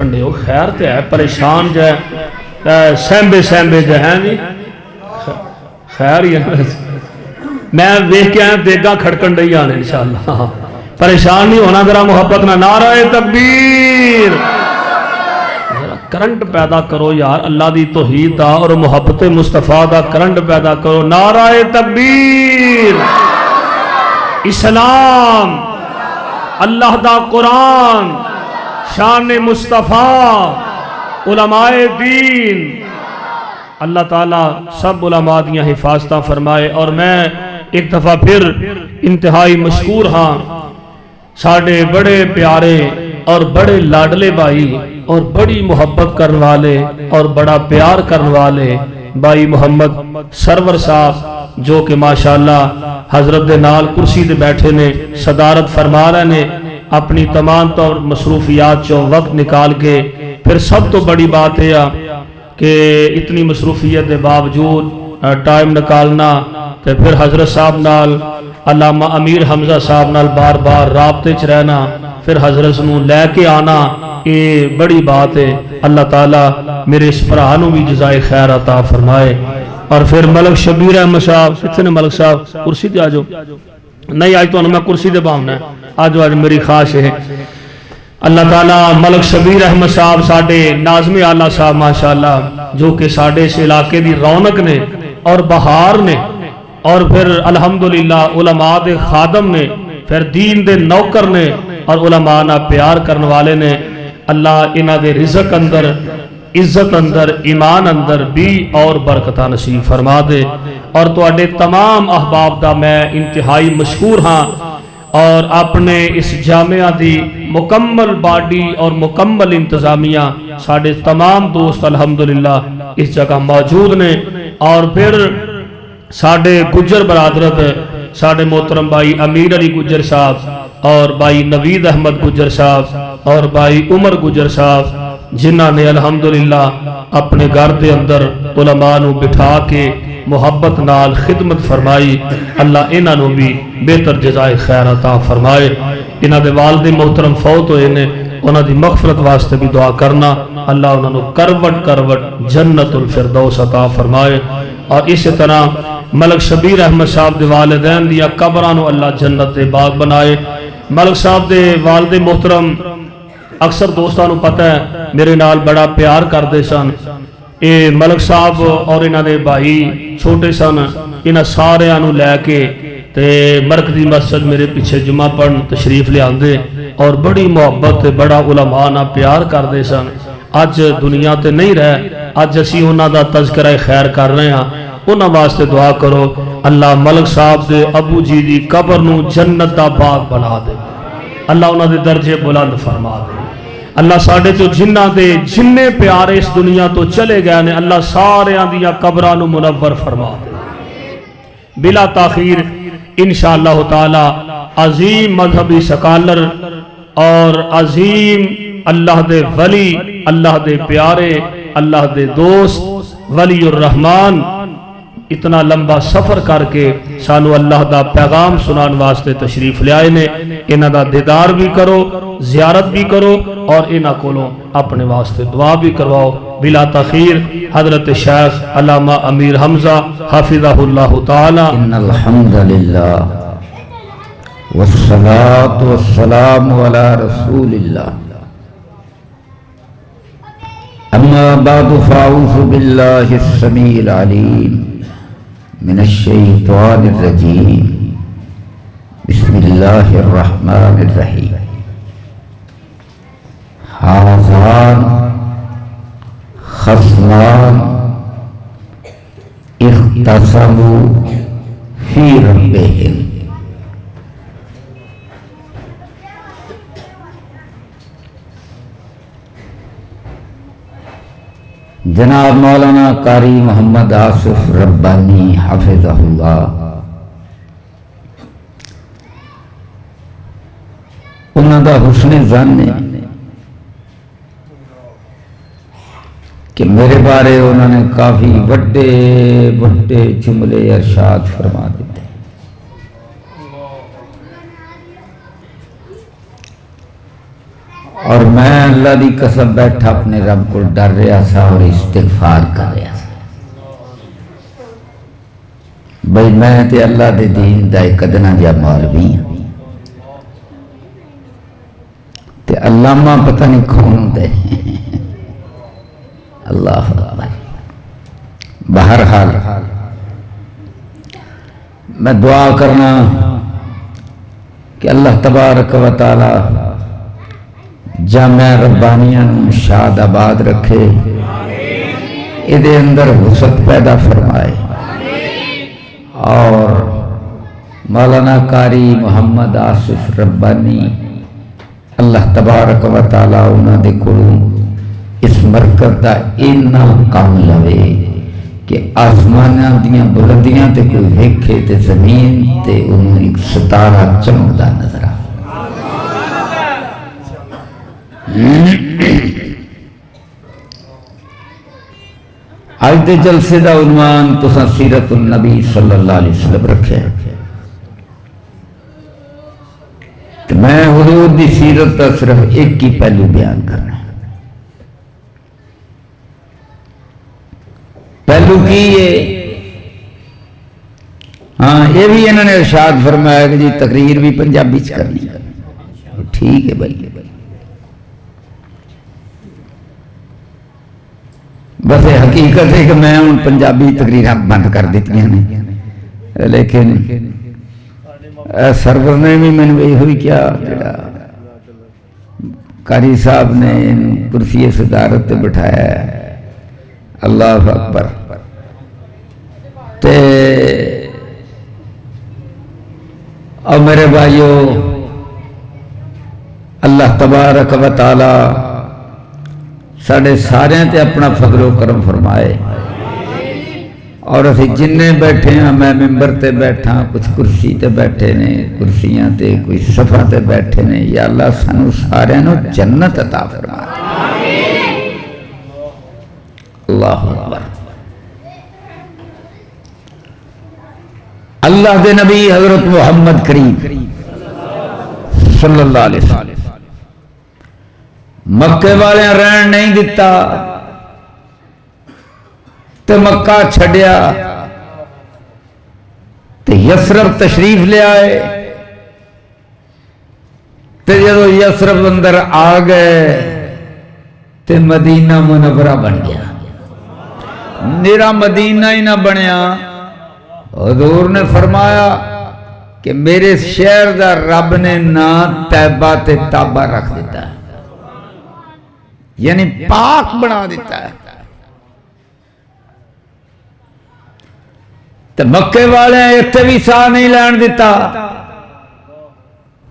ہو خیر تے ہے پریشان جو ہے سہمبے سہمبے جو ہیں جی خیر ہی ہے میں دیکھ کے آیا دیگا کھڑکن نہیں آنے انشاءاللہ پریشان نہیں ہونا ذرا محبت نہ نعرہ تکبیر ذرا کرنٹ پیدا کرو یار اللہ دی توحید دا اور محبت مصطفیٰ دا کرنٹ پیدا کرو نعرہ تکبیر اسلام اللہ دا قرآن شان مصطفیٰ علماء دین اللہ تعالیٰ سب علماء دیاں حفاظتہ فرمائے۔ اور میں ایک دفعہ پھر انتہائی مشکور ہاں ساڑھے بڑے پیارے اور بڑے لاڈلے بھائی اور بڑی محبت کرنے والے اور بڑا پیار کرنے والے بھائی محمد سرور صاحب جو کہ ماشاءاللہ حضرت دے نال کرسی دے بیٹھے نے صدارت فرما رہے نے اپنی تمام طور مصروفیات چوں وقت نکال کے پھر سب تو بڑی بات ہے کہ اتنی مصروفیت دے باوجود ٹائم نکالنا تو پھر حضرت صاحب نال علامہ امیر حمزہ صاحب نال بار بار رابطے چ رہنا پھر حضرت سنو لے کے آنا یہ بڑی بات ہے۔ اللہ تعالیٰ میرے اس پرہانوں بھی جزائے خیر عطا فرمائے۔ اور پھر ملک شبیر احمد صاحب کتنے ملک صاحب کرسی دے آجو نہیں آج تو میں کرسی دے باؤں آج میری خواہش ہے اللہ تعالیٰ ملک شبیر احمد صاحب ساڑھے ناظم اعلیٰ صاحب ماشاءاللہ جو کہ ساڑھے اس علاقے دی رونق نے اور بہار نے اور پھر الحمدللہ علماء دے خادم نے پھر دین دے نوکر نے اور علماء نہ پیار کرنے والے نے اللہ انہ دے رزق اندر عزت اندر ایمان اندر بھی اور برکتہ نصیب فرما دے۔ اور تو اڈے تمام احباب دا میں انتہائی مشکور ہاں اور اپنے اس جامعہ دی مکمل باڈی اور مکمل انتظامیہ ساڑھے تمام دوست الحمدللہ اس جگہ موجود نے اور پھر ساڑھے گجر برادرت ساڑھے محترم بھائی امیر علی گجر صاحب اور بھائی نوید احمد گجر صاحب اور بھائی عمر گجر صاحب جنہ نے الحمدللہ اپنے گھر دے اندر علماء نو بٹھا کے محبت نال خدمت فرمائی اللہ انہاں نو بھی بہتر جزائے خیر عطا فرمائے۔ انہاں دے والد محترم فوت ہوئے نے انہاں دی مغفرت واسطے بھی دعا کرنا اللہ انہاں نو کروٹ کروٹ جنت الفردوس عطا فرمائے۔ اور اس طرح ملک شبیر احمد صاحب دے والدین دیا قبراں نو اللہ جنت دے باغ بنائے۔ ملک صاحب دے والد محترم اکثر دوستانو پتہ ہے میرے نال بڑا پیار کر دے سن اے ملک صاحب اور انہاں دے بھائی چھوٹے سن انہاں سارے آنو لے کے تے مرکزی مسجد میرے پیچھے جمعہ پڑھن تشریف لے آندے اور بڑی محبت بڑا علماء نہ پیار کر دے سن۔ آج دنیا تے نہیں رہے آج اسی انہاں دا تذکرہ خیر کر رہے ہیں انہاں واسطے دعا کرو اللہ ملک صاحب دے ابو جی دی قبر نو جنت دا باغ بنا دے اللہ انہاں دے درجے بلند فرما دے اللہ ساڑھے تو جنہ دے جننے پیارے اس دنیا تو چلے گئے نے اللہ سارے آندیا قبرانو منور فرما دے بلا تاخیر انشاءاللہ تعالی عظیم مذہبی سکالر اور عظیم اللہ دے ولی اللہ دے پیارے اللہ دے دوست ولی الرحمن اتنا لمبا سفر کر کے سانو اللہ دا پیغام سنان واسطے تشریف لے آئے نے انہ دا دیدار بھی کرو زیارت بھی کرو اور انہ کولوں اپنے واسطے دعا بھی کرواؤ۔ بلا تاخیر حضرت شیخ علامہ امیر حمزہ حافظہ اللہ تعالی ان الحمدللہ والصلاة والسلام علی رسول اللہ اما بعد فاعوذ باللہ السمیع العلیم من الشیطان الرجیم بسم اللہ الرحمن الرحیم حاضان خصمان اختصموا فی ربہم جناب مولانا قاری محمد آصف ربانی حفظہ اللہ انہوں دا حسن ظن ہے کہ میرے بارے انہوں نے کافی بڑے بڑے جملے ارشاد فرما دیتے اور میں اللہ دی قسم بیٹھا اپنے رب کو ڈر رہا سا اور استغفار کر رہا سا بھئی میں تے اللہ دے دین دا ایک ادنا جا مولوی ہوں تے علامہ پتہ نہیں کون دے اللہ اکبر بہرحال میں دعا کرنا کہ اللہ تبارک و تعالی جامعہ ربانیہ شاد آباد رکھے ادھے اندر وسعت پیدا فرمائے اور مولانا قاری محمد آصف ربانی اللہ تبارک و تعالی انہوں دے کولوں اس مرکز دا اینا کام لوے کہ آسماناں دیاں بلندیاں تے کوئی ویکھے تے زمین تے انہوں ایک ستارہ چمکدا نظر آ آج دے جلسے دا عنوان تساں سیرت النبی صلی اللہ علیہ وسلم رکھے تو میں حضور دی سیرت دا صرف ایک ہی پہلو بیان کرنا ہے پہلو کی یہ ہاں یہ بھی انہوں نے ارشاد فرمایا کہ جی تقریر بھی پنجابی چ کرنی ٹھیک ہے بھائی بس حقیقت ہے کہ میں ان پنجابی تقریراں بند کر دیتی ہیں لیکن سرور نے بھی میں نے ہوئی کیا قاری صاحب نے کرسی صدارت تے بٹھایا ہے اللہ اکبر تے اور میرے بھائیو اللہ تبارک و تعالی ساڑھے سارے تے اپنا فضل و کرم فرمائے اور اسی جننے بیٹھے ہیں میں ممبر تے بیٹھا کچھ کرسی تے بیٹھے نے کرسیاں تے کوئی صفحہ تے بیٹھے نے یا اللہ سانو سارے نو جنت عطا فرمائے اللہ اکبر اللہ دے نبی حضرت محمد کریم صلی اللہ علیہ وسلم مکے والے رہن نہیں دیتا تے مکہ چھڑیا تے یسرب تشریف لے آئے تے جدو یسرب اندر آ گئے تے مدینہ منورہ بن گیا میرا مدینہ ہی نہ بنیا حضور نے فرمایا کہ میرے شہر دا رب نے نا طیبہ تے تابہ رکھ دیتا ہے یعنی پاک بنا دیتا ہے تو مکے والے اتنے بھی ساہ نہیں لین دیتا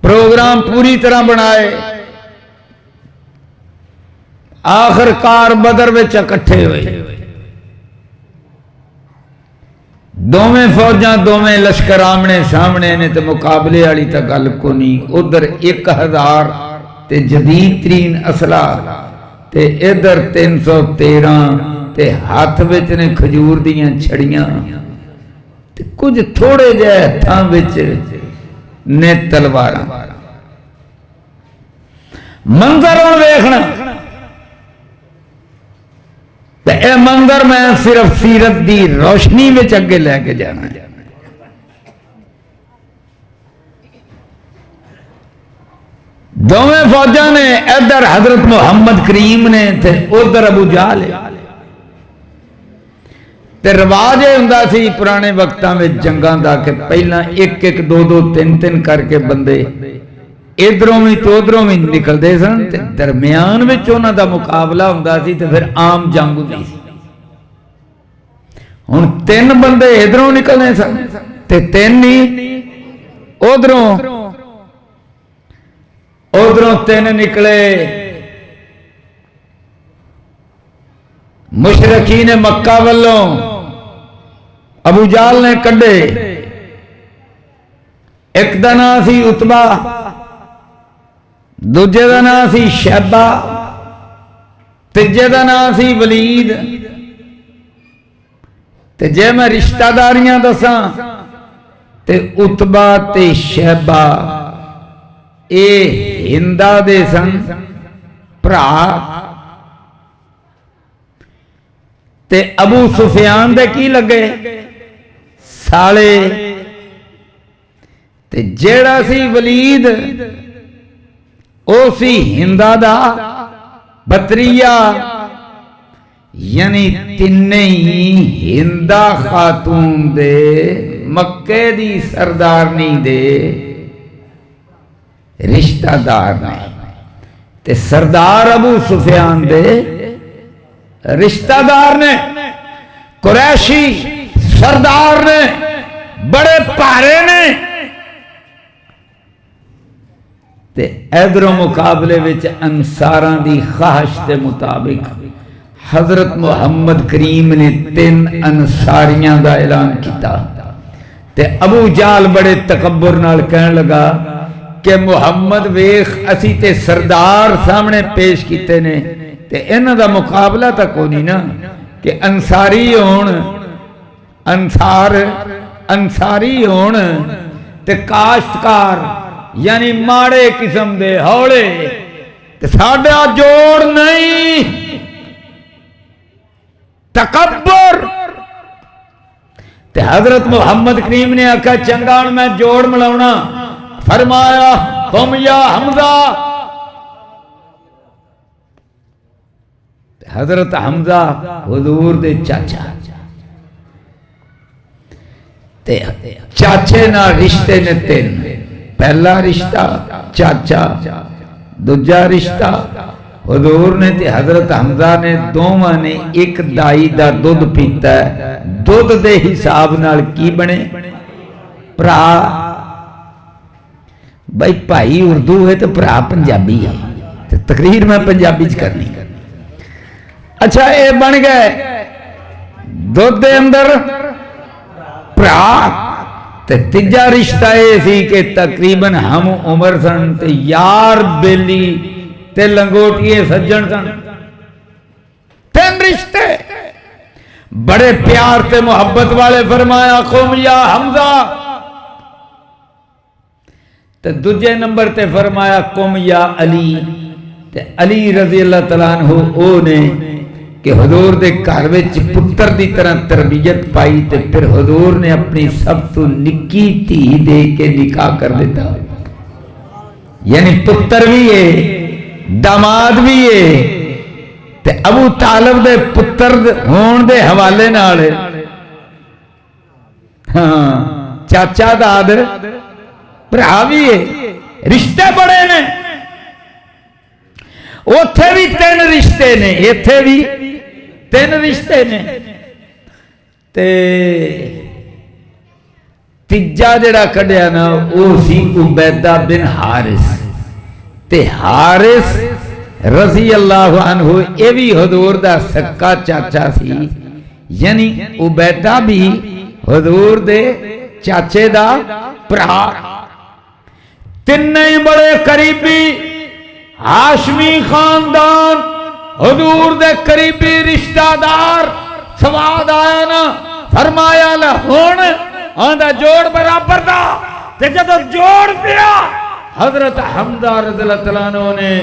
پروگرام پوری طرح بنائے آخر کار بدر وچ اکٹھے ہوئے دوویں فوجاں دوویں لشکر آمنے سامنے نے تے مقابلے والی تا گل کو نہیں ادھر 1000 تے جدید ترین اسلحہ تے ادھر 313 تے ہاتھ وچ نے کھجور دیاں چھڑیاں تے کچھ تھوڑے جے ہتھاں وچ نے تلواراں منظر ہن ویکھنا تے اے منظر میں صرف سیرت دی روشنی وچ اگے لے کے جانا ہے دوویں فوجاں نے ادھر حضرت محمد کریم نے تے ادھر ابو جہل تے رواج ہوندا سی پرانے وقتاں وچ جنگاں دا کہ پہلا 1 1 2 2 3 3 کر کے بندے ادھروں بھی تو ادھروں بھی نکلدے سن تے درمیان وچ انہاں دا مقابلہ ہوندا سی تے پھر عام جنگ ہوندی سی ہن 3 بندے ادھروں نکلنے سن تے 3 ہی ادھروں ادھروں 3 نکلے مشرکین مکہ والوں ابو جہل نے کڈے ایک دا نام سی عتبہ دوجے دا نام سی شیبہ تیجے دا نام سی ولید تے جے میں رشتہ داریاں دساں تے عتبہ تے شیبہ اے ہندا دے سن ਭਰਾ ਤੇ ਅਬੂ ਸੁਫਿਆਨ ਦੇ ਕੀ ਲੱਗੇ ਸਾਲੇ ਤੇ ਜਿਹੜਾ ਸੀ ਵਲੀਦ ਉਹ ਸੀ ਹਿੰਦਾ ਦਾ ਬਤਰੀਆ ਯਾਨੀ ਤਿੰਨੇ ਹੀ ਹਿੰਦਾ ਖਾਤੂਨ ਦੇ ਮੱਕੇ ਦੀ ਸਰਦਾਰਨੀ ਦੇ ਰਿਸ਼ਤੇਦਾਰ ਨੇ ਤੇ ਸਰਦਾਰ ਅਬੂ ਸੁਫਿਆਨ ਦੇ ਰਿਸ਼ਤੇਦਾਰ ਨੇ ਕੁਰੈਸ਼ੀ ਸਰਦਾਰ ਨੇ ਬੜੇ ਭਾਰੇ ਨੇ ਤੇ ਇਧਰੋਂ ਮੁਕਾਬਲੇ ਵਿੱਚ ਅੰਸਾਰਾਂ ਦੀ ਖਾਹਿਸ਼ ਦੇ ਮੁਤਾਬਿਕ حضرت محمد کریم نے 3 انصاریاں دا اعلان کیتا تے ابو جال بڑے تکبر نال کہن لگا کہ محمد ویخ اسی تے سردار سامنے پیش کیتے نے تے انہاں دا مقابلہ تا کوئی نہیں نا کہ انصاری ہون انصاری ہون تے کاشتکار یعنی ماڑے قسم دے ہولے تے ساڈا جوڑ نہیں تکبر تے حضرت محمد کریم نے آکھا چنگان میں جوڑ ملاؤنا فرمایا تم یا حمزہ حضرت حمزہ حضور دے چاچا تے چاچے نہ رشتے نے 3 پہلا رشتہ چاچا دوجا رشتہ حضور نے تے حضرت حمزہ نے دوواں نے ایک دائی دا دودھ پیتا ہے دودھ دے حساب نال کی بنے پرا بھائی بھائی اردو ہے تو پرا پنجابی ہے تقریر میں پنجابی کرنی اچھا اے بن گئے دودھ دے اندر پرا تے تیجا رشتہ اے سی کہ تقریباً ہم عمر سن تے یار بیلی تے لنگوٹیے سجن سن 3 رشتے بڑے پیار تے محبت والے فرمایا قوم یا حمزہ تے دوجے نمبر تے فرمایا قوم یا علی تے علی رضی اللہ تعالیٰ عنہ او نے کہ حضور دے گھر وچ پتر دی طرح تربیت پائی تے پھر حضور نے اپنی سب تو نکی تھی دے کے نکاح کر دیتا یعنی پتر بھی ہے داماد بھی ہے تے ابو طالب دے پتر ہون دے حوالے نال ہاں چاچا داد بھرا بھی ہے رشتے بڑے نے اوتھے بھی 3 رشتے نے ایتھے بھی 3 رشتے نے تے تیجا جڑا کڈیا نا او سی عبیدہ بن حارث تے حارث رضی اللہ عنہ اے بھی حضور دا سکا چاچا سی یعنی عبیدہ بھی حضور دے چاچے دا پرا تینیں بڑے قریبی ہاشمی خاندان حضور دے قریبی رشتہ دار سواد آیا نا فرمایا لہون آندہ جوڑ برابر دا تے جب جوڑ پیا حضرت حمزہ رضی اللہ عنہ نے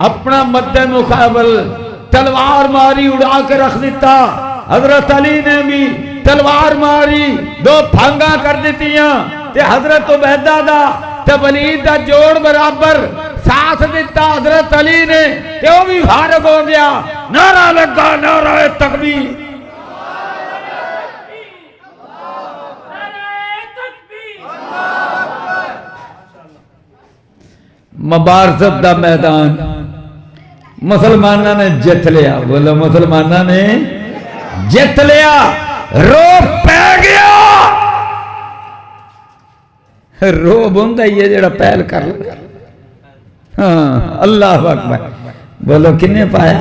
اپنا مد مقابل تلوار ماری اڑا کے رکھ دیتا حضرت علی نے بھی تلوار ماری 2 پھانگا کر دیتیاں تے حضرت عبیدہ دا تے ولید دا جوڑ برابر ساتھ دیتا حضرت علی نے تے وہ بھی فارغ ہو گیا نعرہ لگا نعرہ تکبیر مبارزت دا میدان مسلمانہ نے جت لیا بولو مسلمانہ نے جت لیا رو پہ گیا رو بندہ یہ جڑا پہل کر لگا ہاں اللہ اکبر بولو کنے پایا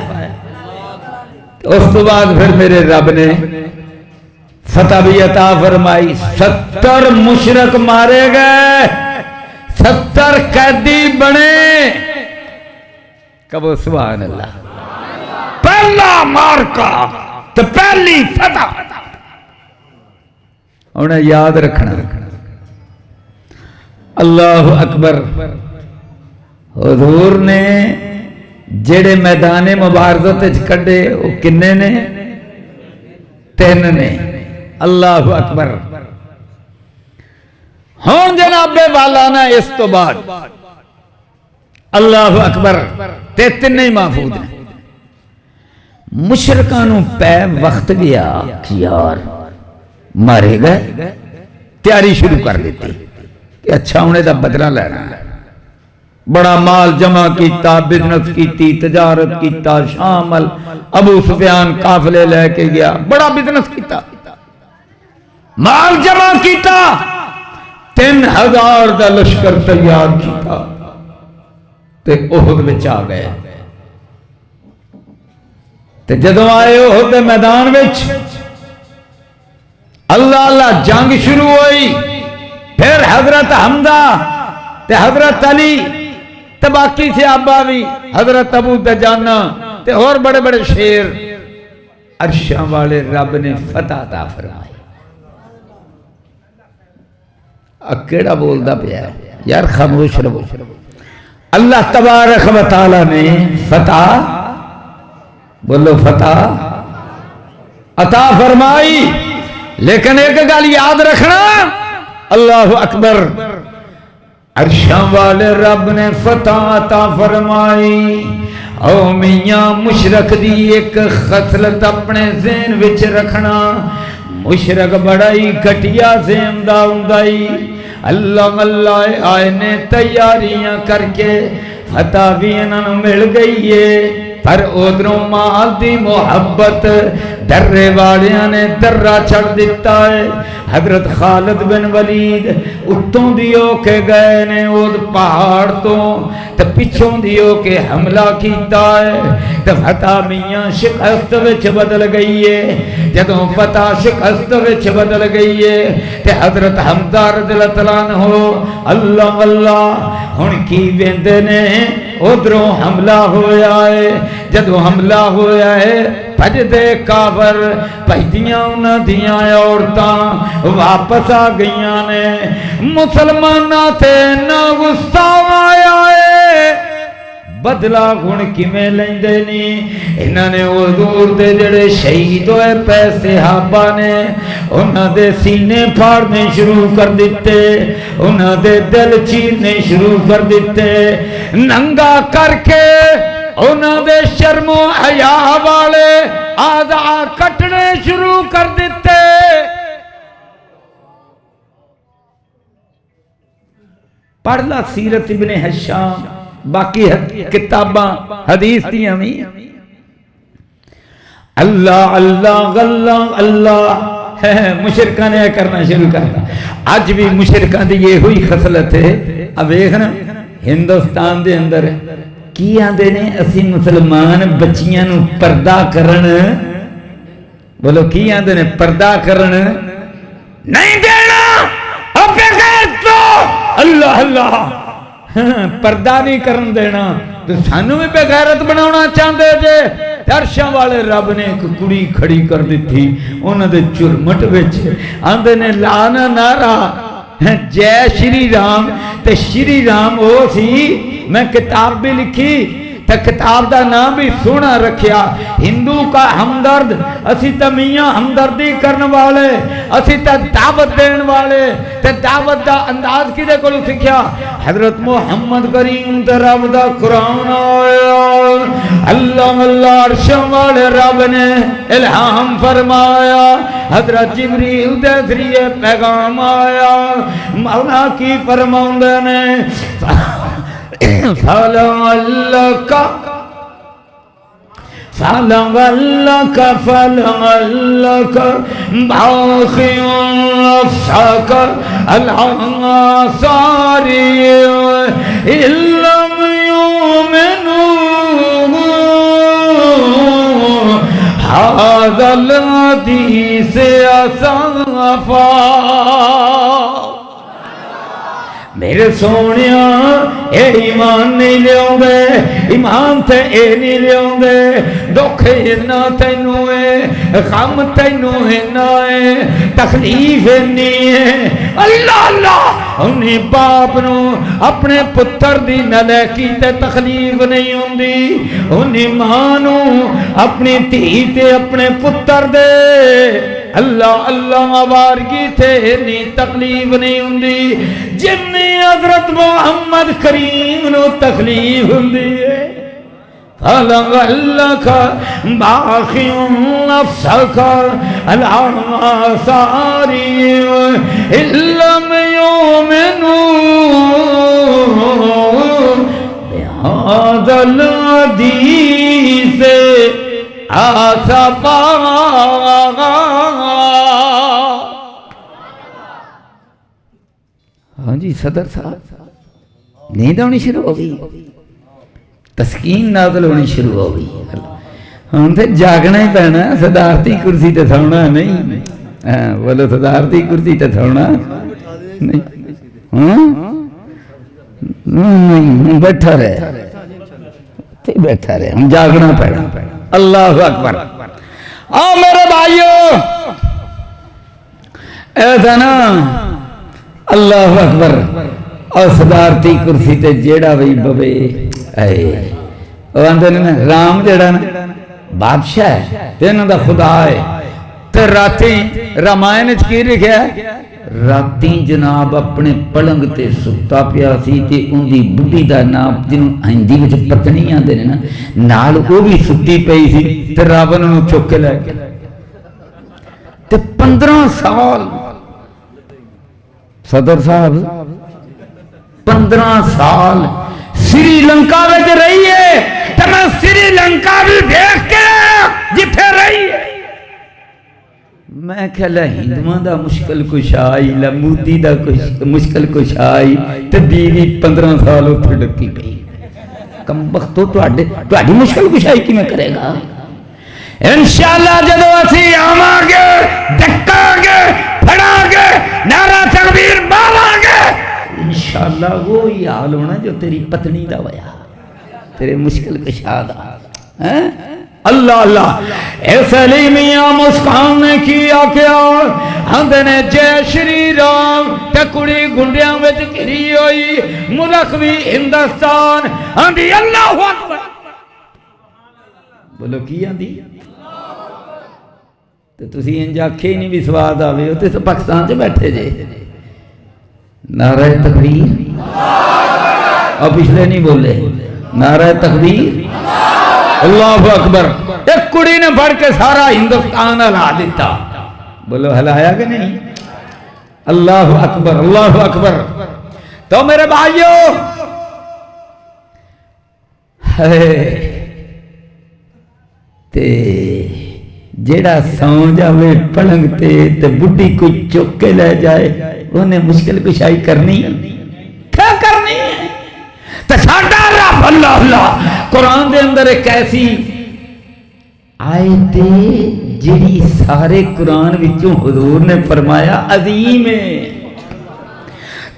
اس تو بعد پھر میرے رب نے فتح بھی عطا فرمائی 70 مشرک مارے گئے 70 قیدی بنے کبو سبحان اللہ پہلا مارکا تو پہلی فتح انہیں یاد رکھنا اللہ اکبر حضور نے جڑے میدان مبارزت کڈے وہ کنے نے؟ 3 نے۔ اللہ اکبر۔ ہون جناب والا نا اس تو بعد اللہ اکبر تے 3 ہی محفوظ ہیں۔ مشرکانوں پہ وقت گیا کہ یار مارے گئے، تیاری شروع کر دیتی کہ اچھا انہیں دا بدلہ لینا ہے۔ بڑا مال جمع کیتا، بزنس کیتی، تجارت کیتا، شامل ابو سفیان قافلے لے کے گیا، بڑا بزنس کیتا، مال جمع کیتا، 3000 دا لشکر تیار کیتا تے احد وچ آ گئے۔ تے جدوں آئے احد دے میدان وچ اللہ اللہ جنگ شروع ہوئی۔ پھر حضرت حمزہ تے حضرت علی تے باقی صحابہ بھی، حضرت ابو دجانہ تے اور بڑے بڑے شیر، عرشاں والے رب نے فتح عطا فرمائی۔ کیڑا بولدا پیا ہے یار، خاموش رہو۔ اللہ تبارک و تعالی نے فتح، بولو فتح عطا فرمائی۔ لیکن ایک گل یاد رکھنا، اللہ اکبر، عرشاں والے رب نے فتح عطا فرمائی۔ او میاں مشرک دی ایک خصلت اپنے ذہن وچ رکھنا، مشرک بڑا ہی گھٹیا ذہن دا ہوندا۔ اللہ اللہ آئے نے تیاریاں کر کے فتح بھی انہوں مل گئی ہے، پر ادھروں مال دی محبت درے والیاں نے درہ چڑھ دیتا ہے۔ حضرت خالد بن ولید اتوں دیو کے گئے نے اود پہاڑ تو تے پچھوں دیو کے حملہ کیتا ہے، تے فتح میاں شکست وچ بدل گئی ہے۔ جدوں فتح شکست وچ بدل گئی ہے تے حضرت حمزہ رضی اللہ عنہ اللہ اللہ ہن کی ویندے نے، ادھروں حملہ ہویا ہے۔ جدوں حملہ ہویا ہے بھجدے کافر، بھجدیاں انہاں دیاں عورتاں واپس آ گئیاں نے۔ مسلماناں تے نہ غصہ آیا ہے، بدلہ ہن کیویں لیندے نہیں؟ انہاں نے حضور دے جڑے شہید ہوئے پے صحابہ نے انہاں دے سینے پھاڑنے شروع کر دیتے، انہاں دے دل چیرنے شروع کر دیتے، ننگا کر کے انہاں دے شرم و حیا والے اعضاء کٹنے شروع کر دیتے۔ پڑھ لا سیرت ابن ہشام، باقی کتاباں حدیث دیاں بھی۔ اللہ اللہ اللہ اللہ، مشرکہ نے کرنا شروع کرتا۔ آج بھی مشرکہ دی یہ ہوئی خصلت ہے۔ اب ایکنا ہندوستان دے اندر کی آندے نے اسی مسلمان بچیاں نو پردہ کرن، بولو کی آندے نے پردہ کرن نہیں دینا، اپنے غیر تو اللہ اللہ پردہ نہیں کرن دینا، تو سانو بھی بے غیرت بناونا چاہندے جے۔ عرشاں والے رب نے ایک کڑی کھڑی کر دیتی انہاں دے چرمٹ وچ، آندے نے لانا نعرہ جے شری رام، تے شری رام او سی، میں کتاب بھی لکھی تے کتاب دا نام بھی سونا رکھیا، ہندو کا ہمدرد، اسی تا میاں ہمدردی کرن والے، اسی تا دعوت دین والے، تے دعوت دا انداز کدے کو سکھیا؟ حضرت محمد کریم تے رب دا قرآن آیا، اللہ اللہ عرشاں والے رب نے الہام فرمایا، حضرت جبریل دے ذریعے پیغام آیا، مولا کی فرماندے نے فَلَعَلَّكَ بَاخِعٌ نَفْسَكَ عَلَىٰ آثَارِهِمْ إِن لَّمْ يُؤْمِنُوا بِهَٰذَا الْحَدِيثِ أَسَفًا۔ میرے سونیا اے ایمان نہیں لیاؤں دے، ایمان تے اے نہیں لیاؤں دے، دکھ اینا تینوں ہے، غم تینوں اینا ہے، تکلیف نہیں ہے۔ اللہ اللہ انہیں باپ نو اپنے پتر دی نلائکی تے تکلیف نہیں ہوندی، انہیں ماں نو اپنی دھی تے اپنے پتر دے اللہ اللہ آوارگی تے نہیں تکلیف نہیں ہوندی، جنی حضرت محمد کریم نو تکلیف ہوندی ہے۔ فَلَعَلَّكَ بَاخِعٌ نَفْسَكَ عَلَىٰ آثَارِهِمْ إِن لَّمْ يُؤْمِنُوا بِهَٰذَا الْحَدِيثِ آسفا۔ ہاں جی صدر صاحب نیند آنی شروع ہو گئی، تسکین نازل ہونی شروع ہو گئی، ہم تے جاگنا ہی پینا، صدارتی کرسی تے سونا نہیں، بولو صدارتی کرسی تے سونا نہیں، نہیں بیٹھا رہے بیٹھا رہے، ہم جاگنا پینا۔ اللہ اکبر۔ آؤ میرے بھائیو، ایسا نا اللہ اکبر، اور صدارتی کرسی تے جیڑا بھی ببے وہ آندے نے رام جیڑا نا بادشاہ ہے تے انہاں دا خدا ہے، تے راتی رامائن وچ کی لکھیا ہے، راتی جناب اپنے پلنگ تے ستا پیا سی تے ان دی بڈھی دا نام جنوں ہندی وچ پتنی آندے نے نا، نال او بھی ستی پئی سی تے رب انہاں نوں چک کے لے گیا تے 15 سال صدر صاحب 15 سال سری لنکا وچ رہی ہے تے میں سری لنکا بھی دیکھ کے جتھے رہی ہے، میں کہلا ہندوان دا مشکل کشائی لمودی دا مشکل کشائی تے بیوی 15 سال اتھے ڈکی پئی، کم بختو تہاڈی مشکل کشائی کی میں کرے گا؟ انشاءاللہ جدو اسی آواں گے، ڈکاں گے، پھڑاں گے، نعرہ تکبیر ماراں گے، انشاءاللہ وہی حال ہونا جو تیری پتنی دا ہویا، تیرے مشکل کشا دا۔ اللہ اللہ، ایسے لی میاں مسکان نے کیا کیا، ہندے نے جے شری رام ٹکڑی گنڈیاں وچ گری ہوئی، ملک بھی ہندوستان، ہندی اللہ اکبر، بولو کی ہندی؟ تو تسی انجا کھے نہیں بھی سواد آوے ہوتے تو پاکستان سے بیٹھے جے، نعرہ تکبیر، اور پچھلے نہیں بولے، نعرہ تکبیر، اللہ اکبر، ایک کڑی نے بڑھ کے سارا ہندوستان ہلا دیتا، بولو ہلایا کہ نہیں؟ اللہ اکبر، اللہ اکبر۔ تو میرے بھائیو تے جیڑا سو جاوے پلنگ تے بڈھی کوئی چک کے لے جائے انہیں مشکل کشائی کرنی کیا کرنی ہے؟ تو ساڈا رب اللہ اللہ قرآن دے اندر ایک ایسی آیت جڑی سارے قرآن وچوں حضور نے فرمایا عظیم ہے،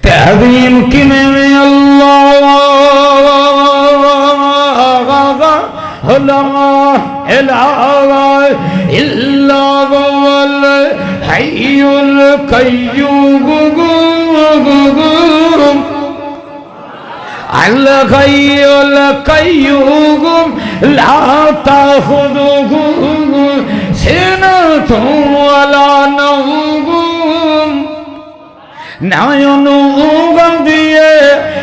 تے عظیم کیویں اللہ لا الہ الا هو الحی القیوم الحی القیوم لا تأخذہ سنۃ ولا نوم، نہ انہوں گندیے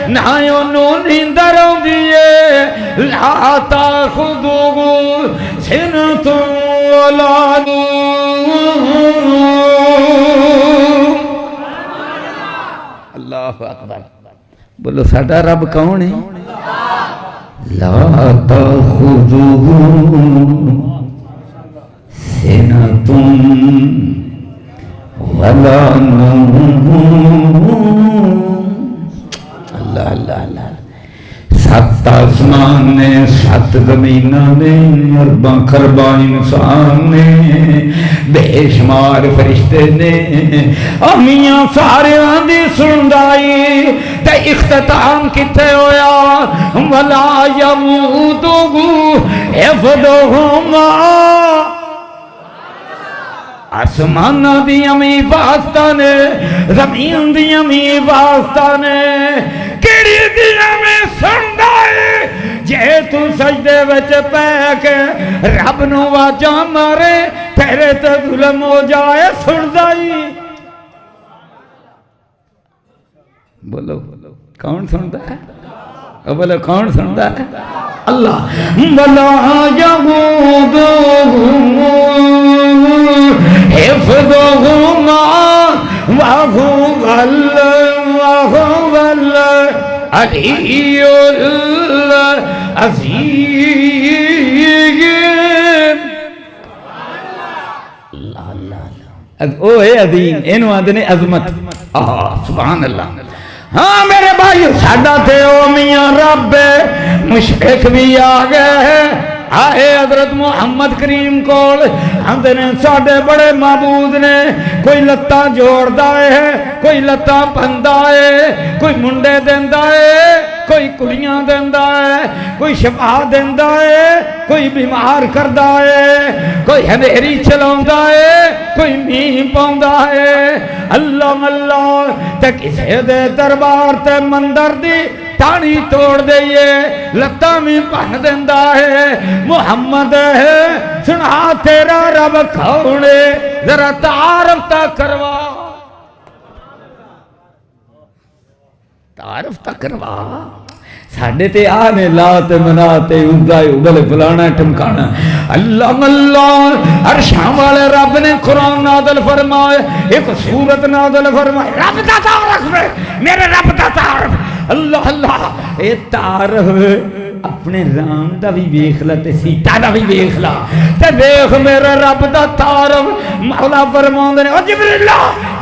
نہ انہوں نیندر ہوندیے، لا تأخذہ سنۃ ولا نوم۔ اللہ اکبر، بولو ساڈا رب کون ہے؟ لا تأخذہ سنۃ ولا نوم۔ اللہ اللہ اللہ، سات آسمان نے 7 زمیناں نے ارباں خرباں انسان نے بے شمار فرشتے نے امیاں سارے دی سندائی تے اختتام کتے ہویا ولا یموتو حفظہما آسمان دیاں بھی واسطہ نے زمین دیاں بھی واسطہ نے کیڑی دیاں میں سندائی جے تو سجدے وچ پے کے رب نو واجا مارے تیرے تے ظلم ہو جائے سندائی بولو کون سنتا ہے بولو کون سنتا ہے اللہ بلا یمودو حفظہما وَهُوَ الْعَلِيُّ الْعَظِيمُ اللہ اللہ او ہے عظیم انہوں آدھنے عظمت سبحان اللہ ہاں میرے بھائی ساڈا تے او میاں رب مشرک بھی آگئے ہیں آئے حضرت محمد کریم کول ہندے نے ساڑھے بڑے معبود نے کوئی لتاں جوڑ دائے ہے کوئی لتاں پندائے کوئی منڈے دیندائے کوئی کڑیاں دیندائے کوئی شفا دیندائے کوئی بیمار کردائے کوئی ہنیری چلاؤندائے کوئی مین پاؤندائے اللہ اللہ تے کسے دے دربار تے مندر دی تانی توڑ دئیے لتاں میں پہن دیندہ ہے محمد ہے سنا تیرا رب کھوڑے ذرا تعارف تا کروا تعارف تا کروا ساڑھے تے آنے لاتے مناتے اندائی بلے فلانا ٹمکانا اللہ اللہ عرشاں والے رب نے قرآن نازل فرمائے ایک سورت نازل فرمائے رب دا تعارف میرے رب دا تعارف اللہ اللہ اے تعارف اپنے رام دا بھی بیخلا تے سیتا دا بھی بیخلا تے بیخ میرے رب دا تعارف مولا فرماندے نے او جبریل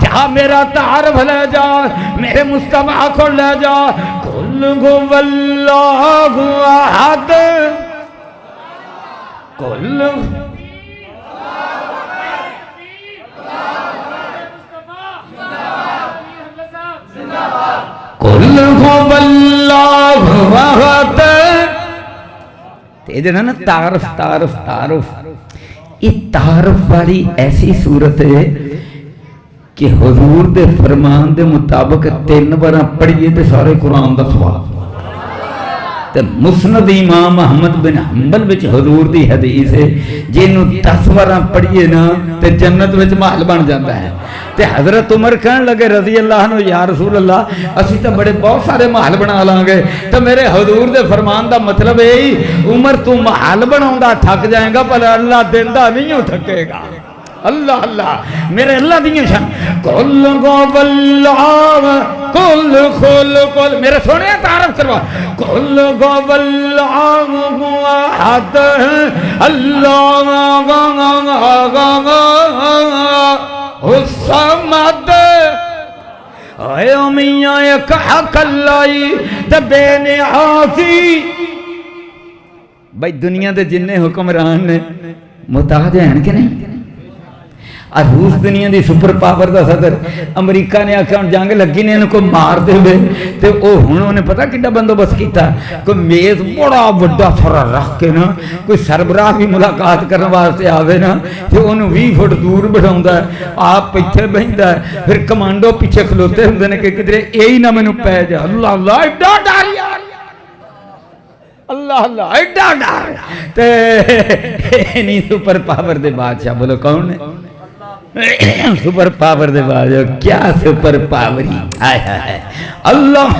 جا میرا تعارف لے جا میرے مصطفیٰ کو لے جا قل هو اللہ احد قل قل هو اللہ احد تیجے نا تعارف تعارف تعارف یہ تعارف والی ایسی صورت ہے کہ حضور دے فرمان دے مطابق 3 بار پڑھئے تے سارے قرآن دا سواب تے مسند امام احمد بن حنبل وچ حضور دی حدیث ہے جنوں 10 بار پڑھئے نا تے جنت وچ محل بن جاتا ہے تے حضرت عمر کہن لگے رضی اللہ عنہ یا رسول اللہ اسی تو بڑے بہت سارے محل بنا لانگے تو میرے حضور دے فرمان دا مطلب ہے عمر تو محل بناؤں دا تھک جائیں گا پر اللہ دیندہ نہیں ہو تھکے گا اللہ اللہ میرے اللہ دیئے شان کل گو واللہ کل میرے سونے تعارف کروا کل گو واللہ احد اللہ الصمد اے امیاں ایک حق اللہ دبے نیازی بھائی دنیا دے جننے حکمران نے محتاج ہیں کہ نہیں اور روس دنیا دی سپر پاور دا صدر امریکہ نے آکھا جنگ لگی نے ان کو مار دے ہوئے تے او ہنوں نے پتہ کڈا بندوبست کیتا کوئی میز بڑا بڑا سارا رکھ کے نا کوئی سربراہ بھی ملاقات کرنے واسطے آوے نا تے انہوں 20 فٹ دور بٹھاؤندا ہے آپ پیچھے بہندا ہے پھر کمانڈو پیچھے کھلوتے ہوندے نے کہ کدھر یہی نہ مینوں پے جا اللہ اللہ ایڈا ڈر یار اللہ اللہ ایڈا ڈر تے نہیں سپر پاور دے بادشاہ بولو کون ہے سپر پاور دے بازو کیا سپر پاوری آئے آئے اللہ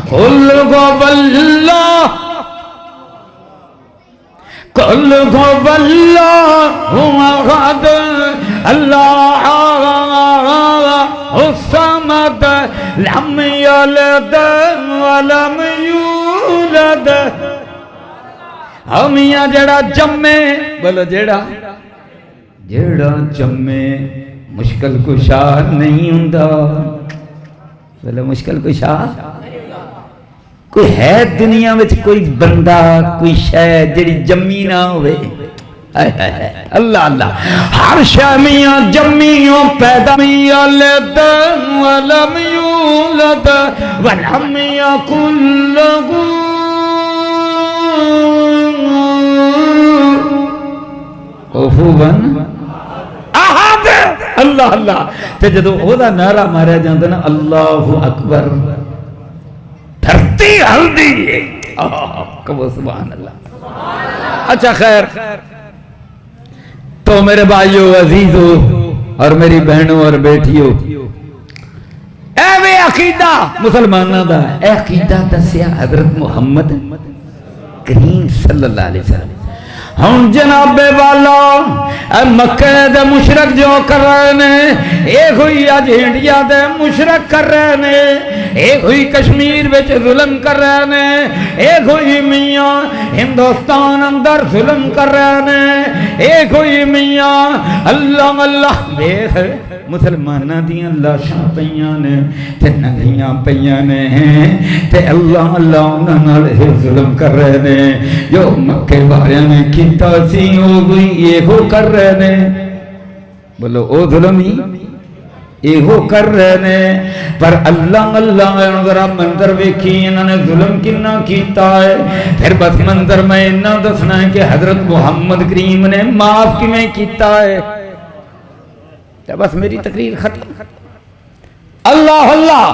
قل گو واللہ قل گو واللہ احد اللہ الصمد لم یلد ولم یولد ہمیاں جڑا جمے بولو جڑا جمے مشکل کشا نہیں ہوندا بولو مشکل کشا کوئی ہے دنیا میں کوئی بندہ کوئی شے جڑی جمی نہ ہوئے؟ اللہ اللہ ہر شے میاں جمیوں پیدا میاں لد ولم یولد ولم یکن لہ کفوا احد۔ اللہ اللہ تے جدوں او دا نعرہ ماریا جاندا نا اللہ اکبر دھرتی ہلدی ہے، کہو سبحان اللہ۔ اچھا خیر، تو میرے بھائیو عزیزو اور میری بہنوں اور بیٹیوں، اے وے عقیدہ مسلمانوں دا، اے عقیدہ دسیا حضرت محمد کریم صلی اللہ علیہ وسلم۔ ہن جناب والا اے مکہ دے مشرک جو کر رہے نے، ایک ہوئی آج انڈیا دے مشرک کر رہے نے، ایک ہوئی کشمیر وچ ظلم کر رہے نے، ایک ہوئی میاں ہندوستان اندر ظلم کر رہے نے، ایک ہوئی میاں اللہ اللہ دیکھ مسلمانہ دیاں لاشاں پیاں نے تے ننگیاں پیاں نے تے اللہ اللہ انہاں نال ظلم کر رہے نے، جو مکے والیاں نے کیتا سی او کوئی ایہو کر رہے نے، بولو او ظلم ہی ایہو کر رہے نے، پر اللہ اللہ ذرا منظر ویکھی انہوں نے ظلم کنا کیتا ہے، پھر بس منظر میں اتنا دسنا ہے کہ حضرت محمد کریم نے معاف کیویں کیتا ہے، بس میری تقریر ختم۔ اللہ اللہ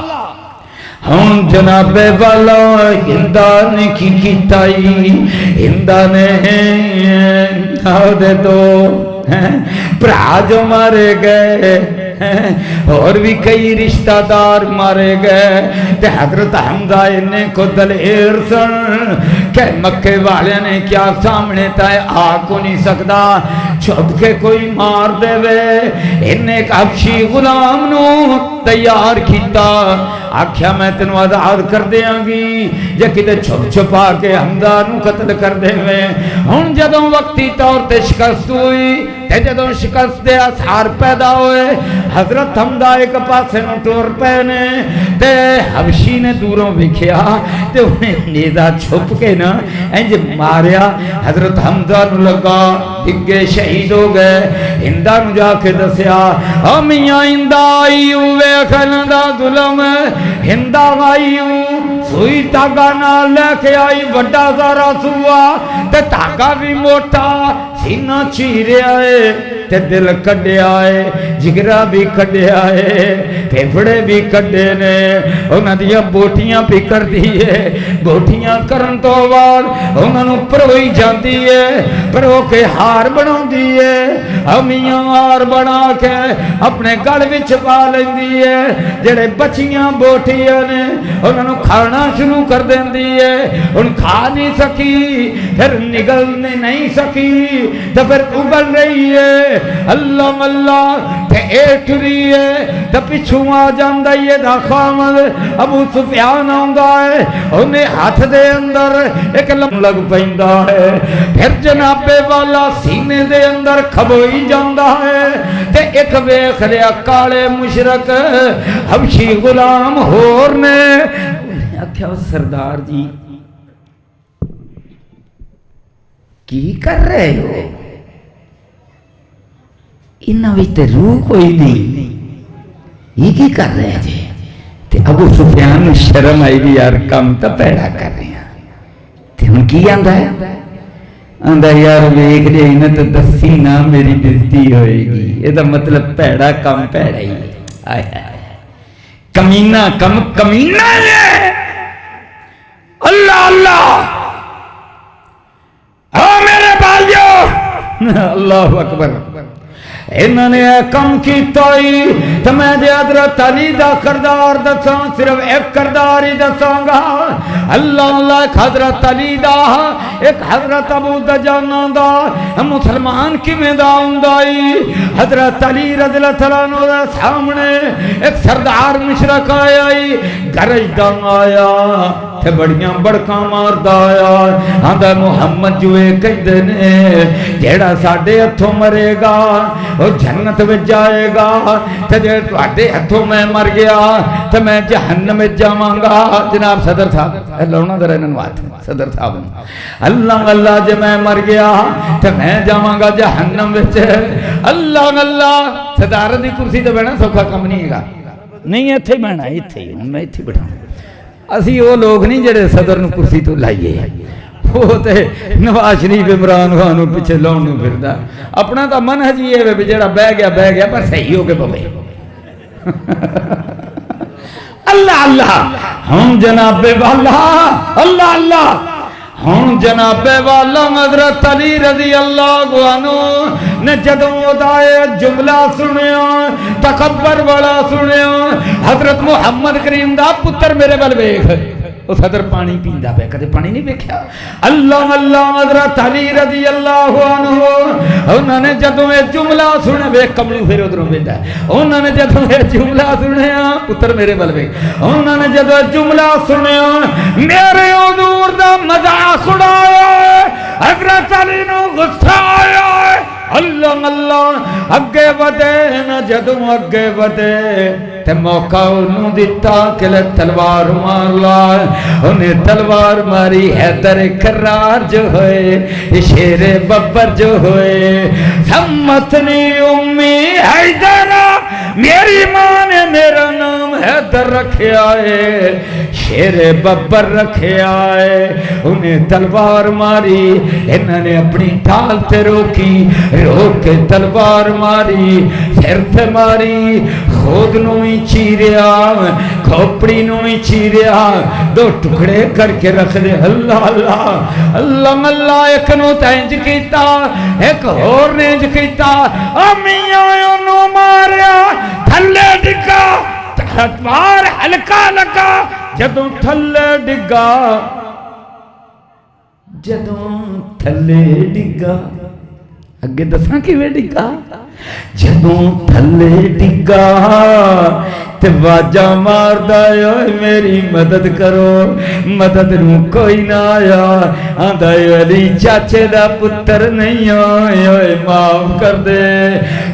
ہن جناب والا ہندا نے کی کیتائی، ہندا نے دے دو بھرا جو مارے گئے اور بھی کئی رشتہ دار مارے گئے، تے حضرت حمزہ نے کو دلیر سن کہ مکے والے نے کیا سامنے تائے آ کو نہیں سکتا، چھپ کے کوئی مار دے وے، انہیں ایک حبشی غلام نو تیار کیتا، آکھیا میں تینوں آزاد کر دیاں گی جے کتے چھپ چھپا کے حمزہ نو قتل کر دے وے۔ ہن جدوں وقتی طور تے شکست ہوئی تے جدوں شکست دے اثار پیدا ہوئے، حضرت حمزہ ایک پاسے نو ٹور پے نے تے حبشی نے دوروں ویکھیا تے انہیں نیزہ چھپ کے نا انج ماریا، حضرت حمزہ نو لگا ڈگے شہید ہو گئے۔ ہندا نو جا کے دسیا او میاں ہندا آئی ہوئے کھندا ظلم، ہندا آئی سوئی تاگا نال لے کے آئی وڈا سارا سوا تے تاگا بھی موٹا، سینہ چیریا ہے تے دل کڈیا ہے، جگرا بھی کڈیا ہے، پھیپھڑے بھی کڈے نے، انہاں دیاں بوٹیاں بھی کر دیئے، بوٹیاں کرن تو بعد انہاں نو پروئی جاندی ہے، پرو کے ہار بنا دیئے، امیاں ہار بنا کے اپنے گڑ وچ پا لیندی ہے، جڑے بچیاں بوٹیاں نے انہاں نو کھانا شروع کر دیندی ہے، ان کھا نہیں سکی، پھر نگلنے نہیں سکی، تو پھر اگل رہی ہے، اللہ اللہ تے ایٹ رہی ہے، تو پچھوں آ جاندہ یہ دا خامد ابو سفیان آندہ ہے، انہیں ہاتھ دے اندر ایک لم لگ پہندہ ہے، پھر جناب والا سینے دے اندر کھبوئی جاندہ ہے، تے ایک ویخ لیا کالے مشرک حبشی غلام ہور نے آکھیا سردار جی کی کر رہے ہو؟ انہاں وچ تے روح کوئی نہیں، یہ کی کر رہے جی؟ تے ابو سفیان شرم آئی بھی یار کم تا پیڑا کر رہے ہیں، تے ہم کی آندہ ہے؟ آندہ یار ویکھ لے انہیں تو دسی نہ میری بزتی ہوئے گی، یہ دا مطلب پیڑا کم پیڑا ہی ہے، کمینہ کم کمینہ ہے۔ اللہ اللہ ہاں میرے بھائیو اللہ اکبر، انہوں نے کم کیتا ہی تو میں جے حضرت علی دا کردار دساں، صرف ایک کردار ہی دساں گا، اللہ اللہ ایک حضرت علی دا ایک حضرت ابو دجانہ دا مسلمان کی میں دا ہندائی، حضرت علی رضی اللہ عنہ دا سامنے ایک سردار مشرق آیا، گرج دا آیا تے بڑیاں بڑکاں ماردا آیا آندا محمد جو اے کہندے نے جیڑا ساڈے ہتھوں مرے گا او جنت وچ جائے گا تے جے تواڈے ہتھوں میں مر گیا تے میں جہنم وچ جاواں گا جناب صدر صاحب لاؤنا ذرا انہاں نوں ہاتھ صدر صاحب اللہ اللہ جے میں مر گیا تے میں جاواں گا جہنم وچ اللہ اللہ صدارت دی کرسی تے بیٹھنا سوکھا کم نہیں ہے نہیں ایتھے بیٹھنا ایتھے ہی ہوں میں ایتھے بیٹھا اسی وہ لوگ نہیں جڑے صدر نو کرسی تو لائیے وہ تے نواز شریف عمران خان نو پیچھے لاؤن نو پھردا اپنا تا منہج یہ ہے جڑا بہ گیا پر صحیح ہو کے پوے اللہ اللہ ہم جناب والا اللہ اللہ ہوں جناب والا حضرت علی رضی اللہ عنہ نے جدوں دا جملہ سنیا تکبر والا سنیا حضرت محمد کریم دا پتر میرے ول ویکھ او صدر پانی پیندا پیا کدے پانی نہیں ویکھیا اللہ اللہ حضرت علی رضی اللہ عنہ انہاں نے جدوں یہ جملہ سنیا ویکھ کملو پھر ادھروں ویندا انہاں نے جدوں یہ جملہ سنیا پتر میرے ول ویکھ انہاں نے جدوں جملہ سنیا میرے حضور دا مذاق اڑایا حضرت علی نو غصہ آیا اللہ اللہ اگے ودے نہ جدوں اگے ودے تے موقع انہوں دیتا کہ لے تلوار مار لا انہیں تلوار ماری حیدر کرار جو ہوئے شیر ببر جو ہوئے سمتنی امی حیدر میری ماں نے میرا نام حیدر رکھے آئے شیر ببر رکھے آئے انہیں تلوار ماری انہوں نے اپنی ٹال تے روکی روک کے تلوار ماری سر تے ماری خود نو ہی چیریا کھوپڑی نو ہی چیریا دو ٹکڑے کر کے رکھ دے اللہ اللہ اللہ اللہ ایک نو تینج کیتا ایک اور نینج کیتا امیاں انو ماریا تھلے ڈگا تلوار ہلکا لگا جدوں تھلے ڈگا جدوں تھلے ڈگا اگے دساں کیویں ڈگا جدوں تھلے ڈگا تے واجا ماردا اوئے میری مدد کرو مدد نو کوئی نہ آیا آندا علی چاچے دا پتر نہیں اوئے معاف کر دے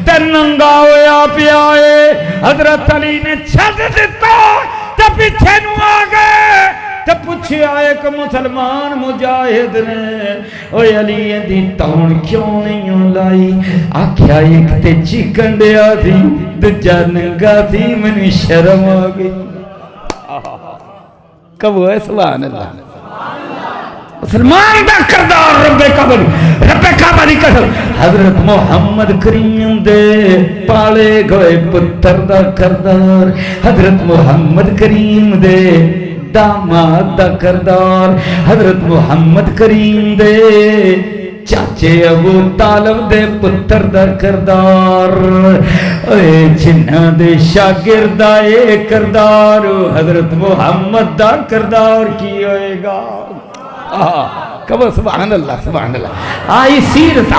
تے ننگا ہویا پیا اے حضرت علی نے چھڈ دتا تے پیچھے نو آ گئے تے پوچھیا ایک مسلمان مجاہد نے اوے علی دی تون کیوں نہیں لائی آکھیا ایک تے چکن دیا تھی دجا ننگا تھی منی شرم آ گئی کب ہے سبحان اللہ مسلمان دا کردار رب کعبہ دی قسم حضرت محمد کریم دے پالے گئے پتر دا کردار حضرت محمد کریم دے داماد دا کردار حضرت محمد کریم دے چاچے ابو طالب دے پتر دا کردار اے جنہ دے شاگرد اے کردار حضرت محمد دا کردار کی ہوئے گا کبھو سبحان اللہ آئی سیرت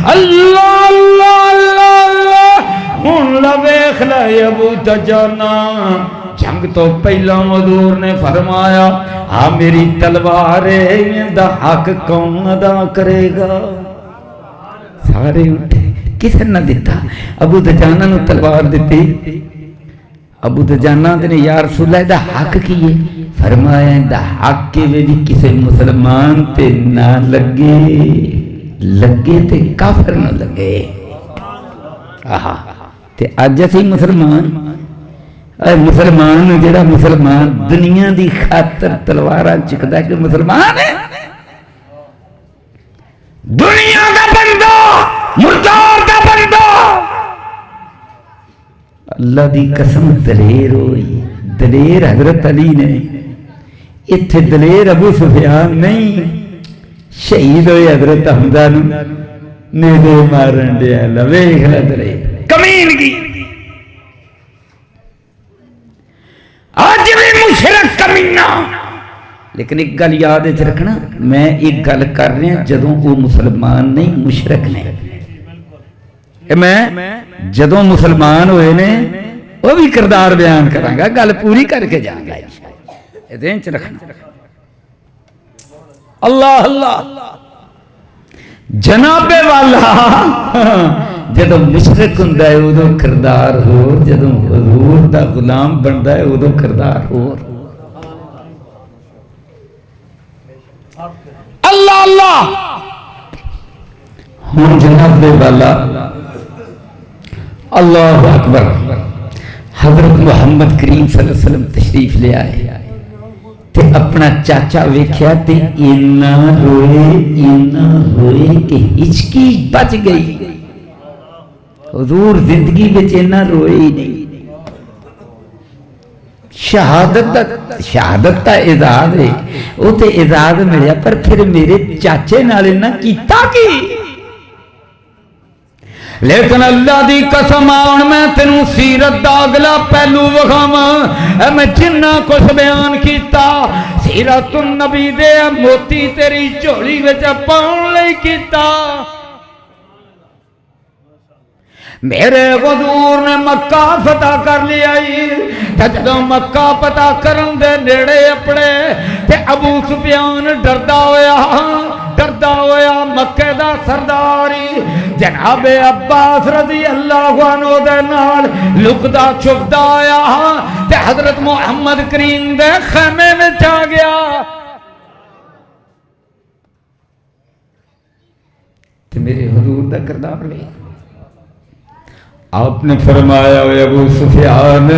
اللہ اللہ اللہ ہون لویخ لائے ابو تجانا جنگ تو پہلا حضور نے فرمایا ہاں میری تلوار دا حق کون ادا کرے گا سارے اٹھے کسے نہ دیتا ابو دجانہ نو تلوار دیتی ابو دجانہ نے یا رسول اللہ دا حق کیے فرمایا دا حق کے بھی کسے مسلمان تے نہ لگے تے کافر نہ لگے تے آج اسی مسلمان جڑا مسلمان دنیا دی خاطر تلوارہ چکدا ہے کہ مسلمان ہے دنیا دا بندہ مردار دا بندہ اللہ دی قسم دلیر ہوئی دلیر حضرت علی نے اتھے دلیر ابو سفیان نہیں شہید ہوئے حضرت حمزہ نے دے مارن دیا لویخ دلیر کمین کی آج بھی مشرک کمینہ لیکن ایک گل یاد ہے رکھنا میں ایک گل کر رہے ہیں جدوں وہ مسلمان نہیں مشرک نے میں جدوں مسلمان ہوئے نے وہ بھی کردار بیان کرانگا گل پوری کر کے جانگا ذہن چ رکھنا اللہ اللہ جناب والا جدو مشرک ہوندا ہے ادو کردار ہو جدو حضور دا غلام بندا ہے ادو کردار ہو اللہ اللہ ہوں جناب والا اللہ اکبر حضرت محمد کریم صلی اللہ علیہ وسلم تشریف لے آئے تے اپنا چاچا ویکھیا تے اینا روئے کہ ہچکی بچ گئی حضور زندگی وچ اینا روئے ہی نہیں شہادت تا اعزاز ہے وہ تے اعزاز ملیا پر پھر میرے چاچے نال نہ کیتا کی لیکن اللہ دی قسم آن میں تینوں سیرت دا اگلا پہلو وکھاواں میں جنہ کچھ بیان کیتا سیرت النبی دے موتی تیری جھولی وچ پاؤن لئی کیتا میرے حضور نے مکہ فتح کر لیا جدوں مکہ فتح کرن دے نیڑے اپنے تے ابو سفیان ڈردا ہویا مکے دا سرداری جناب عباس رضی اللہ عنہ دے نال لکدا چھپدا آیا تے حضرت محمد کریم دے خیمے وچ آ گیا تے میرے حضور دا کردار لے آپ نے فرمایا ابو سفیان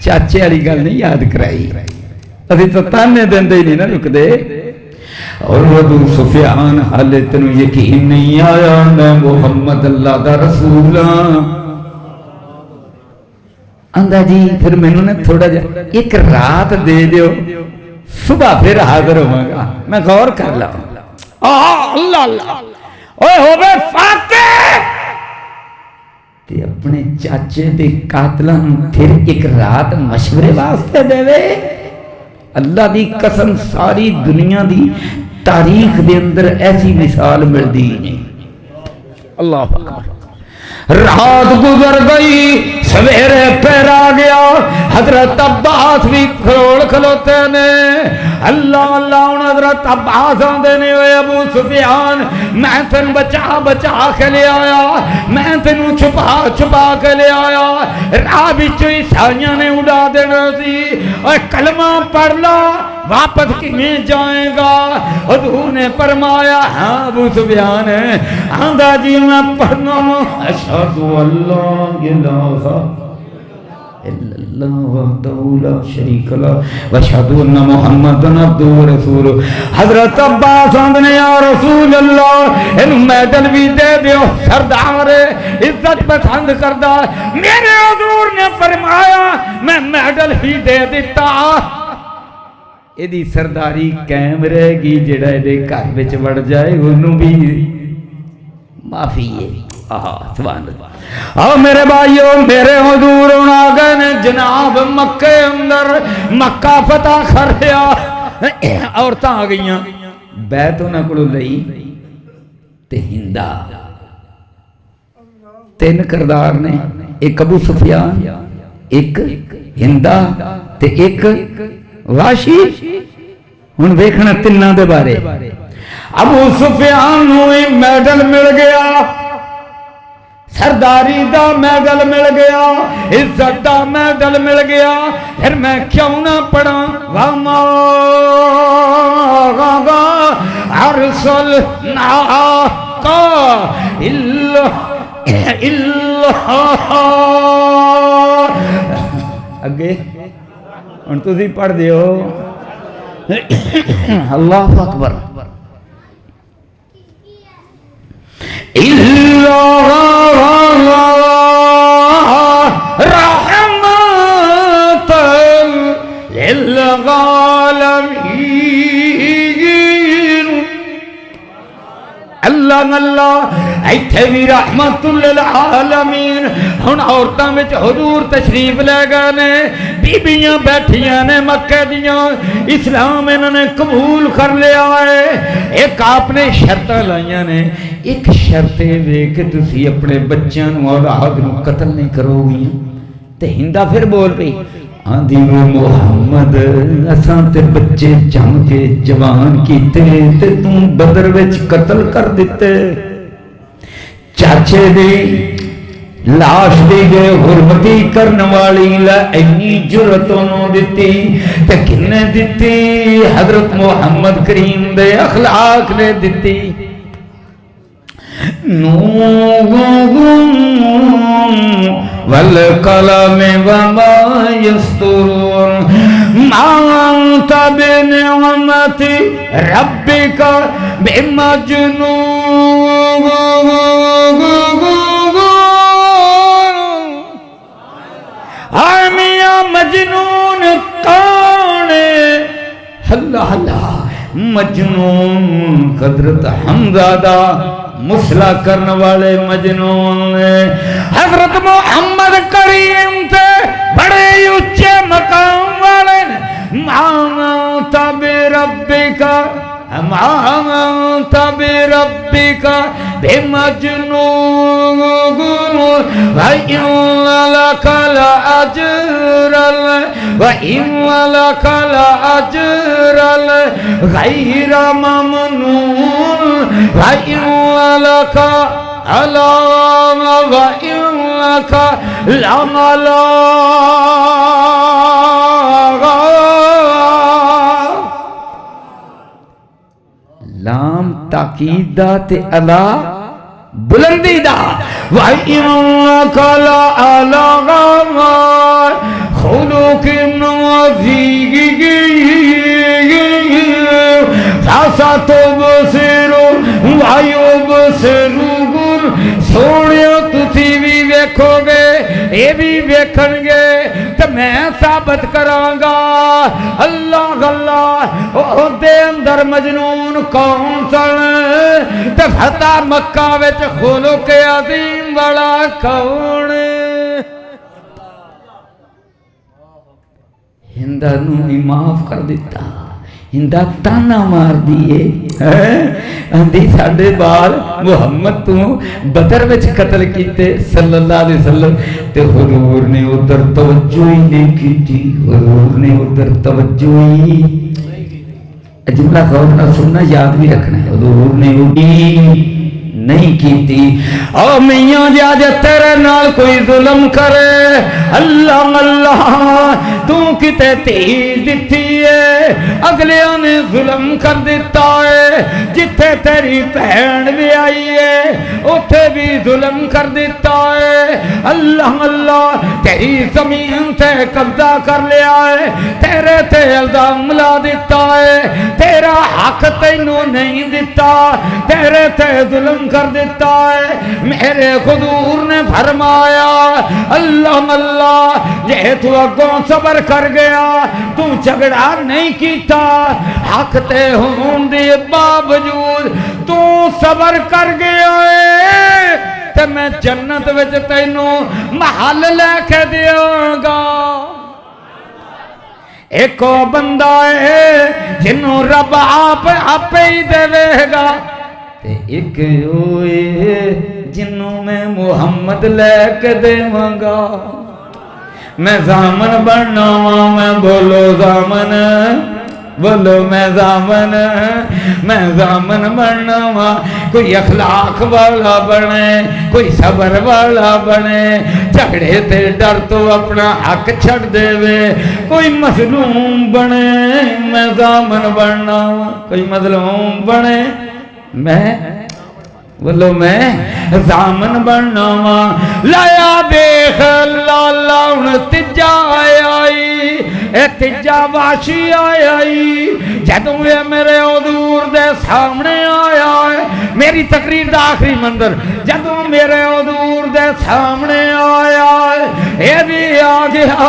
چاچے والی گل نہیں یاد کرائی ابھی تو تانے دیندے ہی نہیں نہ رک دے اور ابو سفیان حالے تینوں یقین نہیں آیا میں محمد اللہ دا رسول ہاں آندا جی پھر مینوں نے تھوڑا جا ایک رات دے دیو صبح پھر حاضر ہوواں گا میں غور کر لاں اللہ اللہ اوے ہوے فاتح تے اپنے چاچے دے قاتلاں پھر ایک رات مشورے واسطے دے وے اللہ دی قسم ساری دنیا دی تاریخ دے اندر ایسی مثال ملدی نہیں اللہ اکبر رات گزر گئی سویرے پھر آ گیا حضرت عباس بھی کھروڑ کھلوتے نے اللہ اللہ حضرت عباس آندے نے اوے ابو سفیان میں تین بچا کے لے آیا میں تینوں چھپا کے لے آیا راہ وچوں عیسائیاں نے اڑا دینا سی اوے کلمہ پڑھ لا واپس کیویں جائے گا حضور نے فرمایا ہاں ابو سفیان آندا جی میں پڑھنا اشہد اللہ الہ الا اللہ وحدہ لا شریک لہ واشہد ان محمدا عبدہ ورسولہ حضرت عباس آندے یا رسول اللہ اینوں میڈل بھی دے دیو سردار عزت پسند کردا میرے حضور نے فرمایا میں میڈل ہی دے دیتا ایدی سرداری قائم رہے گی جڑا ایدے گھر وچ وڑ جائے انہوں بھی معافی ہے سبحان اللہ میرے بھائیو میرے حضور آ گئے نے جناب مکے اندر مکہ فتح کر لیا عورتاں آ گئیاں بیعت انہاں کولوں لئی تے ہندا تین کردار نے ایک ابو سفیان ایک ہندا تے ایک واشی ہن ویکھنا تیناں دے بارے ابو سفیان نوں میڈل مل گیا سرداری دا میڈل مل گیا عزت دا میڈل مل گیا پھر میں کیوں نہ پڑھا وما ارسلنا کا اگے ان تو بھی پڑھ دیو اللہ اکبر رحمت للعالمین اللہ اللہ ایتھے بھی رحمت للعالمین ہن عورتاں وچ حضور تشریف لے گئے نے بیبیاں بیٹھیاں نے مکے دیاں اسلام انہوں نے قبول کر لیا ہے ایک آپ نے شرطیں لائیاں نے ایک شرطیں وے کہ تسی اپنے بچیاں نو اولاد نو قتل نہیں کرو گی تے ہندا پھر بول پئی آندھی وہ محمد اساں تے بچے جم کے جوان کیتے تے توں بدر وچ قتل کر دیتے چاچے دی لاش دی گئے غربتی کرن والی لا اینی جرت انہوں دیتی تے کنے دیتی حضرت محمد کریم دے اخلاق نے دیتی والقلم وما يسطرون ما أنت بنعمة ربك بمجنون آمیا مجنون کون اللہ اللہ مجنون قدرت حمزہ مسئلہ کرنے والے مجنون حضرت محمد کریم تھے بڑے اونچے مقام والے مانت بربک مانت بربک بمجنون وَإِنَّ لَكَ لَأَجْرًا غَيْرَ مَمْنُونٍ وَإِنَّكَ لَعَلَى لام تاکید دا تے الا بلندی دا وَإِنَّكَ لَعَلَى خُلُقٍ عَظِيمٍ فَسَتُبْصِرُ وَيُبْصِرُونَ سوڑیو تُسی بھی ویکھو گے یہ بھی ویکھن گے تو میں ثابت کرانگا اللہ اللہ او دے اندر مجنون کون سن تو فتح مکہ وچ خلق عظیم بڑا کون ہندہ نو ہی معاف کر دیتا ہندہ تانا مار دیئے اندھی ساڑھے بال محمد تو بدر وچ قتل کیتے صلی اللہ علیہ وسلم تے حضور نے ادھر توجہ ہی نہیں کی تھی حضور نے ادھر توجہ ہی جملہ غور نہ سننا یاد بھی رکھنا ہے حضور نے نہیں کی تھی او میاں جاج تیرے نال کوئی ظلم کرے اللہ اللہ تو کتے تیز دیتی ہے اگلیاں نے ظلم کر دیتا ہے جتے تیری پہن بھی آئی ہے اتھے بھی ظلم کر دیتا ہے اللہ اللہ تیری زمین تے قبضہ کر لیا ہے تیرے تے الزام لا دیتا ہے تیرا حق تینوں نہیں دیتا تیرے تے ظلم کر دیتا ہے میرے حضور نے فرمایا اللہ اللہ یہ تو اگوں صبر کر گیا تو جھگڑا نہیں کیتا حق تے ہون دی باوجود تو صبر کر گیا ہے تے میں جنت وچ تینوں محل لے کے دیاں گا ایک بندہ ہے جنوں رب آپ ہی دے گا ایک ہوئے جنوں میں محمد لے کے دے مانگا میں زامن بننا میں بولو زامن بولو میں زامن بننا کوئی اخلاق والا بنے کوئی صبر والا بنے جھگڑے تے ڈر تو اپنا حق چھڑ دے وے کوئی مظلوم بنے میں زامن بننا کوئی مظلوم بنے میں بولو میں زامن بننا لایا بیخ اللہ تجا آئی اے تجا واشی آئی جدوں یہ میرے حضور دے سامنے آیا ہے میری تقریر دا آخری منظر جدوں میرے حضور دے سامنے آیا ہے یہ بھی آ گیا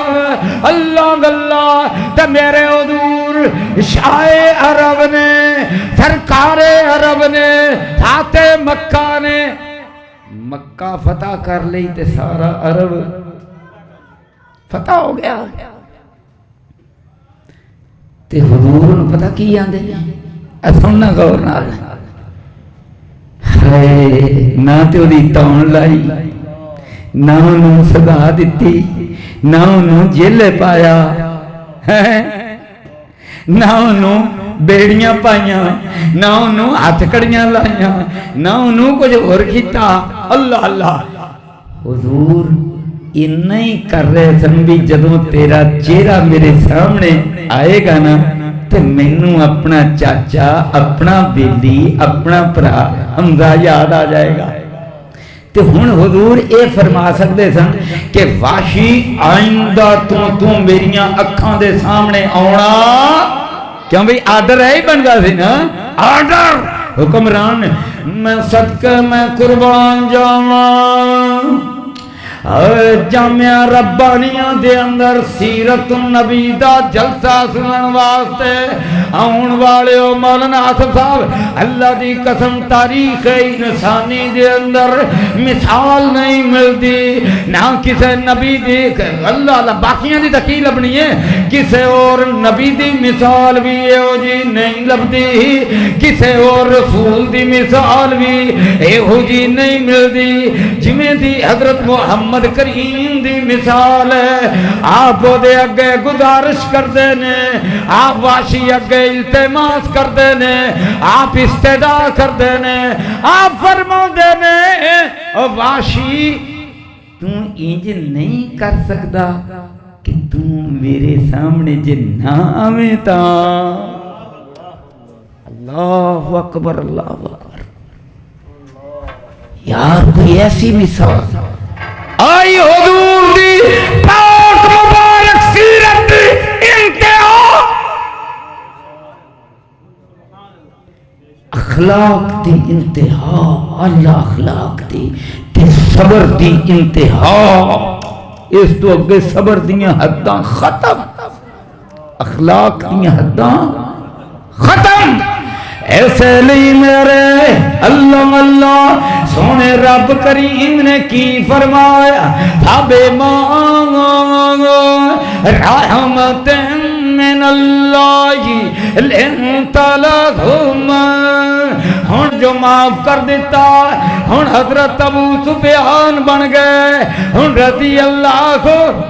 اللہ اللہ تے میرے حضور شاہ عرب نے سرکار عرب نے فاتح مکہ نے مکہ فتح کر لی تے سارا عرب فتح ہو گیا تے حضور نے پتہ کی آندے سننا غور نال نہ تے دی تون لائی نہ انہوں صدا دیتی نہ انہوں جیلے پایا نہ انہوں بیڑیاں پائیاں نہ انہوں ہاتھ کڑیاں لائیاں نہ انہوں کچھ اور کیتا اللہ اللہ حضور انہیں ہی کر رہے سن بھی جدوں تیرا چہرہ میرے سامنے آئے گا نا تو مینوں اپنا چاچا اپنا بیلی اپنا پرا حمزہ یاد آ جائے گا تے ہن حضور اے فرما سکتے سن کہ واشی آئندہ تو میریاں اکھاں دے سامنے آونا کیوں بھی آرڈر ہے ہی بن گا سی نا آرڈر حکمران میں صدقہ میں قربان جاواں جامعہ ربانیاں دے اندر سیرت النبی دا جلسہ سنن واسطے آن والے مولانا آصف صاحب اللہ دی قسم تاریخ انسانی دے اندر مثال نہیں ملتی نہ کسے نبی دی اللہ اللہ باقیاں دی تکی لبنی ہے کسے اور نبی دی مثال بھی اے ہو جی نہیں لبتی کسے اور رسول دی مثال بھی اے ہو جی نہیں ملتی جمیں دی حضرت محمد کریم دی مثال ہے آپ دے اگے گزارش کر دینے آپ واشی اگے التماس کر دینے آپ استدعا کر دینے آپ فرما دینے واشی تو انج نہیں کر سکتا کہ تو میرے سامنے جے نہ آویں تا اللہ اکبر اللہ اکبر یار کوئی ایسی مثال آئی حضور دی پاک مبارک سیرت دی انتہا اخلاق دی انتہا اللہ اخلاق دی تے صبر دی انتہا اس تو اگے صبر دیاں حداں ختم اخلاق دیاں حداں ختم ایسے لئی میرے اللہ اللہ سونے رب کریم نے کی فرمایا تھابے مانگو رحمت من اللہ لنت لہم ہن جو معاف کر دیتا ہن حضرت ابو سفیان بن گئے ہن رضی اللہ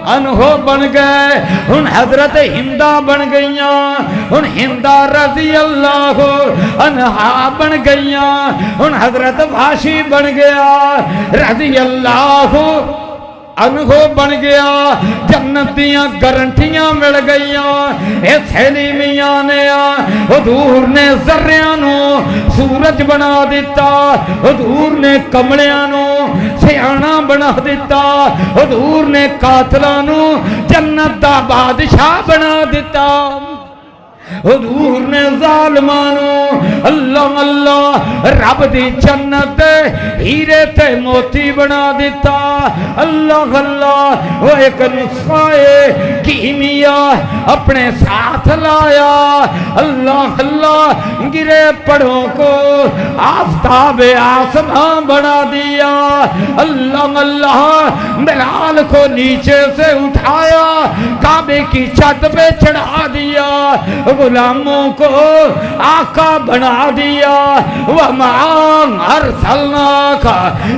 عنہ بن گئے ہن حضرت ہندہ بن گئیاں ہن ہندہ رضی اللہ عنہ بن گئیاں ہن حضرت واشی بن گیا رضی اللہ عنہ بن گیا جنتیاں گارنٹیاں مل گئیاں اے سیلی میاں نے حضور نے ذریاں نو سورج بنا دیتا حضور نے کملیاں نو سیانا بنا دیتا حضور نے قاتلاں نو جنت دا بادشاہ بنا دیتا حضور نے ظالمانو اللہ اللہ رب دی جنت ہیرے تے موتی بنا دیتا اللہ اللہ وہ ایک نسخہ کیمیا اپنے ساتھ لایا اللہ اللہ گرے پڑھوں کو آفتاب آسمان بنا دیا اللہ اللہ بلال کو نیچے سے اٹھایا کعبے کی چھت پہ چڑھا دیا غلاموں کو آقا بنا دیا وَمَا أَرْسَلْنَاكَ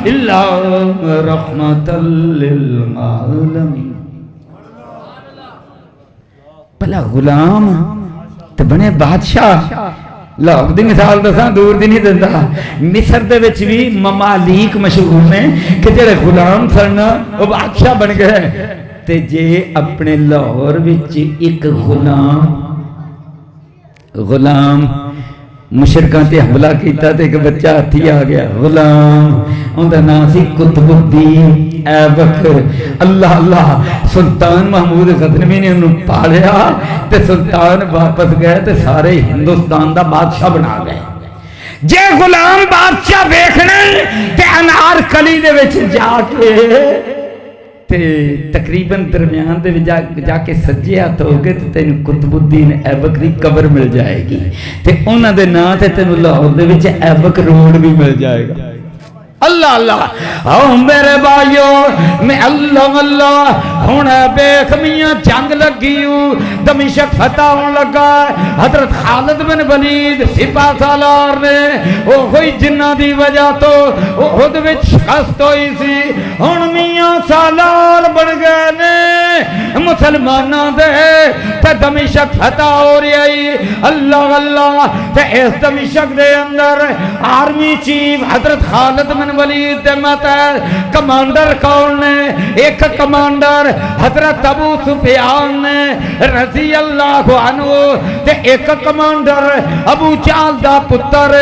إِلَّا رَحْمَةً لِلْعَالَمِينَ بھلا غلام تو بنے بادشاہ لاہور دی مثال دساں دور دی نہیں دندا مصر دے وچ بھی ممالک مشہور نے کہ جڑے غلام سن وہ بادشاہ بن گئے تے جے اپنے لاہور وچ ایک غلام مشرکاں تے حملہ کیتا تے ایک بچہ ہتھی آ گیا غلام اوندا نام سی قطب الدین ایبک اللہ اللہ سلطان محمود غزنوی نے انہوں پالیا تے سلطان واپس گئے تے سارے ہندوستان دا بادشاہ بنا گئے جے غلام بادشاہ دیکھنے تے انار کلی دے وچ جا کے تے تقریباً درمیان دے جا کے سجے ہاتھ ہو گئے تے تینوں قطب الدین ایبک دی قبر مل جائے گی تے انہاں دے نام تے تینوں لاہور دے وچ ایبک روڈ بھی مل جائے گا اللہ اللہ میرے بھائیو میں اللہ اللہ ہن ویکھ میاں جنگ لگی دمشق فتح ہون لگا حضرت خالد بن ولید سپاہ سالار نے او ہوئی جنہ دی وجہ تو احد وچ شکست ہوئی سی ہن میاں سالار بن گئے نے مسلماناں دے تے دمشق فتح ہو رہی اللہ اللہ تے اس دمشق دے اندر آرمی چیف حضرت خالد بن ولید دے ماتحت کمانڈر کون نے ایک کمانڈر حضرت ابو سفیان نے رضی اللہ عنہ تے ایک کمانڈر ابو جہل دا پتر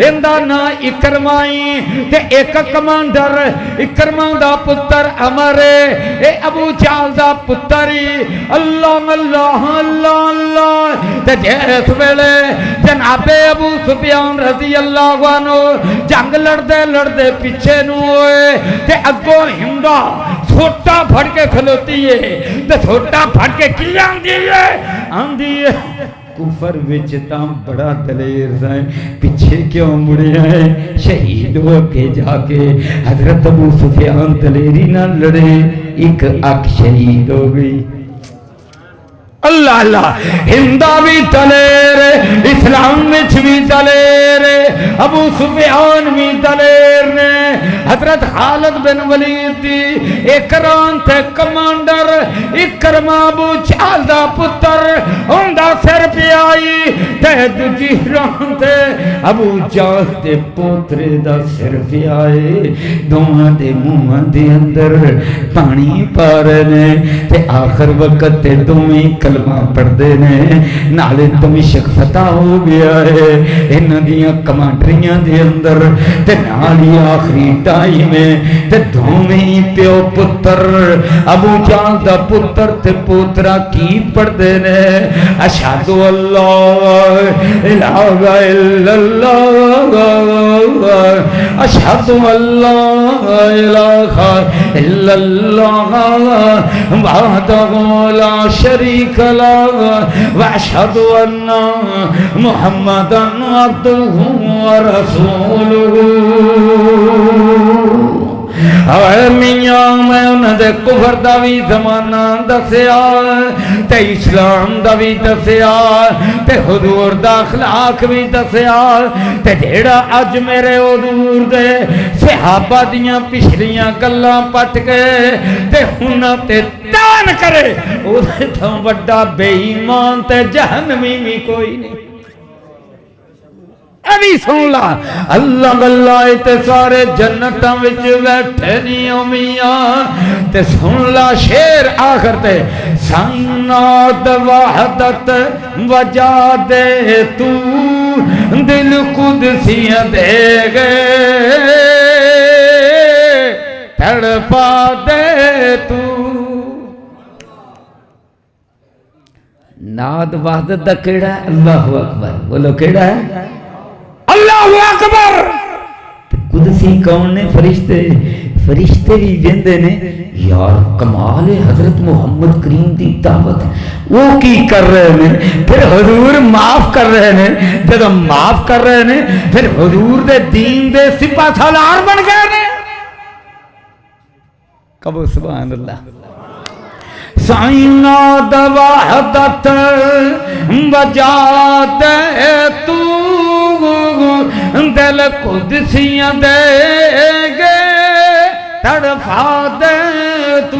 اندا نا اکرمائی تے ایک کمانڈر اکرما دا پتر عمر اے ابو جہل دا پتری اللہ اللہ اللہ اللہ تے جس ویلے جناب ابو سفیان رضی اللہ عنہ جنگ لڑدے لڑدے پیچھے نو ہوئے تے اگوں ہندا سوٹا پھڑ کے کھلوتی ہے تے سوٹا پھڑ کے کی آندی ہے کفر وچ تاں بڑا دلیر سائیں پیچھے کیوں مڑے آئے شہید ہو کے جا کے حضرت ابو سفیان دلیری نہ لڑے ایک اک شہید ہو گئی اللہ اللہ ہندہ بھی دلیر اسلام وچ بھی دلیر ابو سفیان بھی دلیر نے حضرت خالد بن ولید دی اکرام تے کمانڈر اکرما ابو جہل دا پتر ہوندا سر پہ آئی تے دوجی ران تے ابو جہل دے پوترے دا سر پہ آئے دوہاں دے منہاں دے اندر پانی پا رہے تے آخر وقت تے دویں کلمہ پڑھ دے نے نالے دمشق فتح ہو گیا ہے انہاں دیاں کمانڈریاں دے اندر تے نالی آخری ٹائم میں تے دوویں پیو پتر ابو جہل دا پتر تے پوترا کی پڑھ دے نے اشہد اللہ الہ الا اللہ اشہد اللہ الہ الا اللہ وحدہ لا شریک لہ واشہد ان محمدًا عبدہ ورسولہ اے میاں میں انہاں دے کفر دا وی زمانہ دسیا تے اسلام دا وی دسیا تے حضور دا اخلاق وی دسیا تے جیڑا اج میرے حضور دے صحابہ دیاں پچھلیاں گلاں پٹ کے تے انہاں تے تان کرے او دے تھاں وڈا بے ایمان تے جہنمی بھی کوئی نہیں ابھی سن لا اللہ اللہ تے سارے جنتاں وچ بیٹھے نہیں میاں تے سن لا شیر آخر تے سنات وحدت وجا دے تو دل قدسیاں دے گے تڑپا دے تو ناد وحدت دا کیڑا ہے اللہ اکبر بولو کیڑا ہے اللہ اکبر قدسی کون نے فرشتے فرشتے بھی ویندے نے یار کمال حضرت محمد کریم دی دعوت وہ کی کر رہے ہیں پھر حضور معاف کر رہے ہیں جب معاف کر رہے ہیں پھر حضور دے دین دے سپاہ سالار بن گئے نے کبو سبحان اللہ سائنہ دوحدت بجا دے تو دل قدسیاں دے گے تڑپا دے تو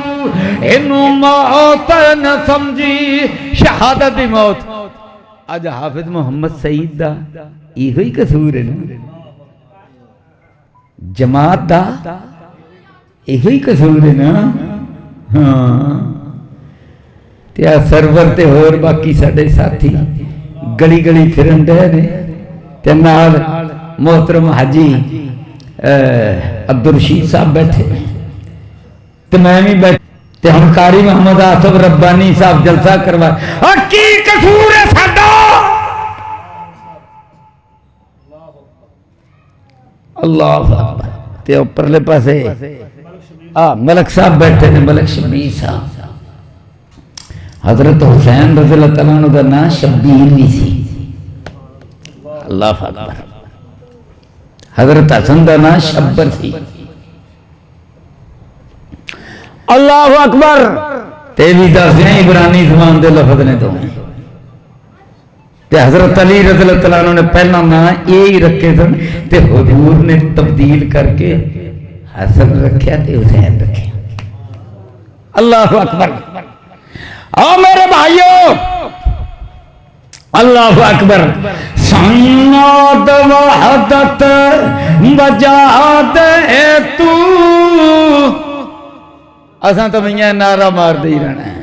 انہوں موت نہ سمجھی شہادت دی موت آج حافظ محمد سعید دا یہ ہوئی قصور ہے جماعت دا یہ ہوئی قصور ہے نا ہاں تیا سرور تے اور باقی ساڑھے ساتھی گلی گلی پھرن دے نے تے نال محترم حاجی عبدالرشید صاحب بیٹھے تے میں بھی بیٹھے تے ہم قاری محمد آصف ربانی صاحب جلسہ کروا اور کی قصور ہے ساڈا اللہ اکبر تے اوپر لے پاسے ملک صاحب بیٹھے نے ملک شبیر صاحب حضرت حسین رضی اللہ تعالیٰ عنہ دا نام شبیر بھی سی اللہ اکبر حضرت حسن دا نام شبر سی اللہ اکبر تے بھی دس دیں عبرانی زبان دے لفظ نے تو تے حضرت علی رضی اللہ تعالیٰ عنہ نے پہلا نام یہی رکھے سن تے حضور نے تبدیل کر کے حسن رکھیا تے حسین رکھیا. اللہ اکبر. آؤ میرے بھائیوں اللہ اکبر. سینات وحدت بجا دے تو اساں تو میاں نعرہ مار دے ہی رہنا ہے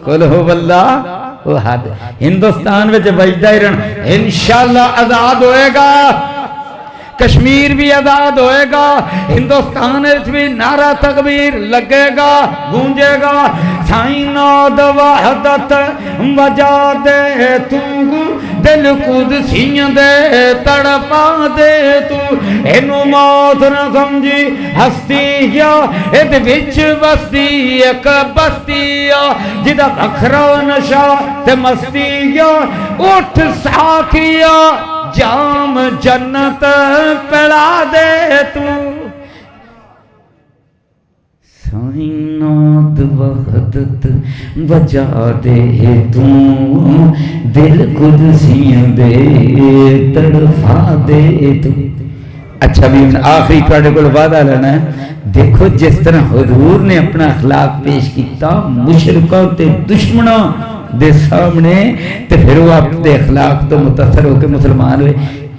قل هو اللہ احد. ہندوستان میں بجدا ہی رہنا انشاءاللہ آزاد ہوئے گا. کشمیر بھی آزاد ہوئے گا. ہندوستان بھی نعرہ تکبیر لگے گا گونجے گا. سائناد وحدت وجا دے تو دل قدسیاں دے تڑپا دے تو اینو موت نہ سمجھی ہستی یا اید وچ بستی ایک بستی یا جدا بکھرا نشا تے مستی یا اٹھ ساکیا جام جنت پڑا دے تو. سائنات وحدت بجا دے تو دل قدسیاں دے تڑفا دے تو. اچھا بھی آخری پڑھے کو وعدہ لینا ہے. دیکھو جس طرح حضور نے اپنا اخلاق پیش کیتا مشرکوں تے دشمنوں دے سامنے تے پھر وہ اپنے اخلاق تو متاثر ہو کے مسلمان ہوئے.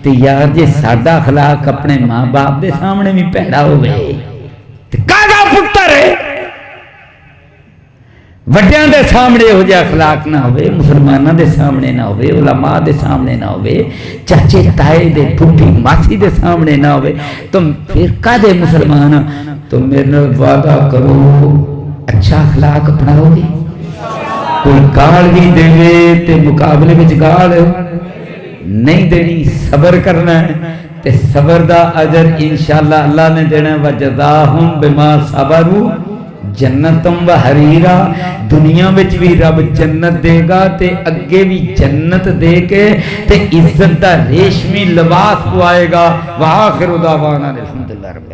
تے یار جے سادہ اخلاق اپنے ماں باپ دے سامنے بھی پیڑا ہوئے تے کاغا پتر ہے وڈیاں دے سامنے ہو جا اخلاق نہ ہوئے مسلمانہ دے سامنے نہ ہوئے علماء دے سامنے نہ ہوئے چاچے تائے دے پھوپھی ماسی دے سامنے نہ ہوئے تم پھر کا دے مسلمان. تم میرے وعدہ کرو اچھا اخلاق اپناؤ گے. کوئی گال بھی دے تے مقابلے میں گال نہیں دینی. صبر کرنا ہے تے صبر دا اجر انشاءاللہ اللہ نے دینا ہے. وَجَزَاهُمْ بِمَا صَبَرُوا جنتم و حریرہ. دنیا میں بھی رب جنت دے گا تے اگے بھی جنت دے کے تے عزت دا ریشمی لباس پوائے گا. وآخر دعوانا الحمدللہ رب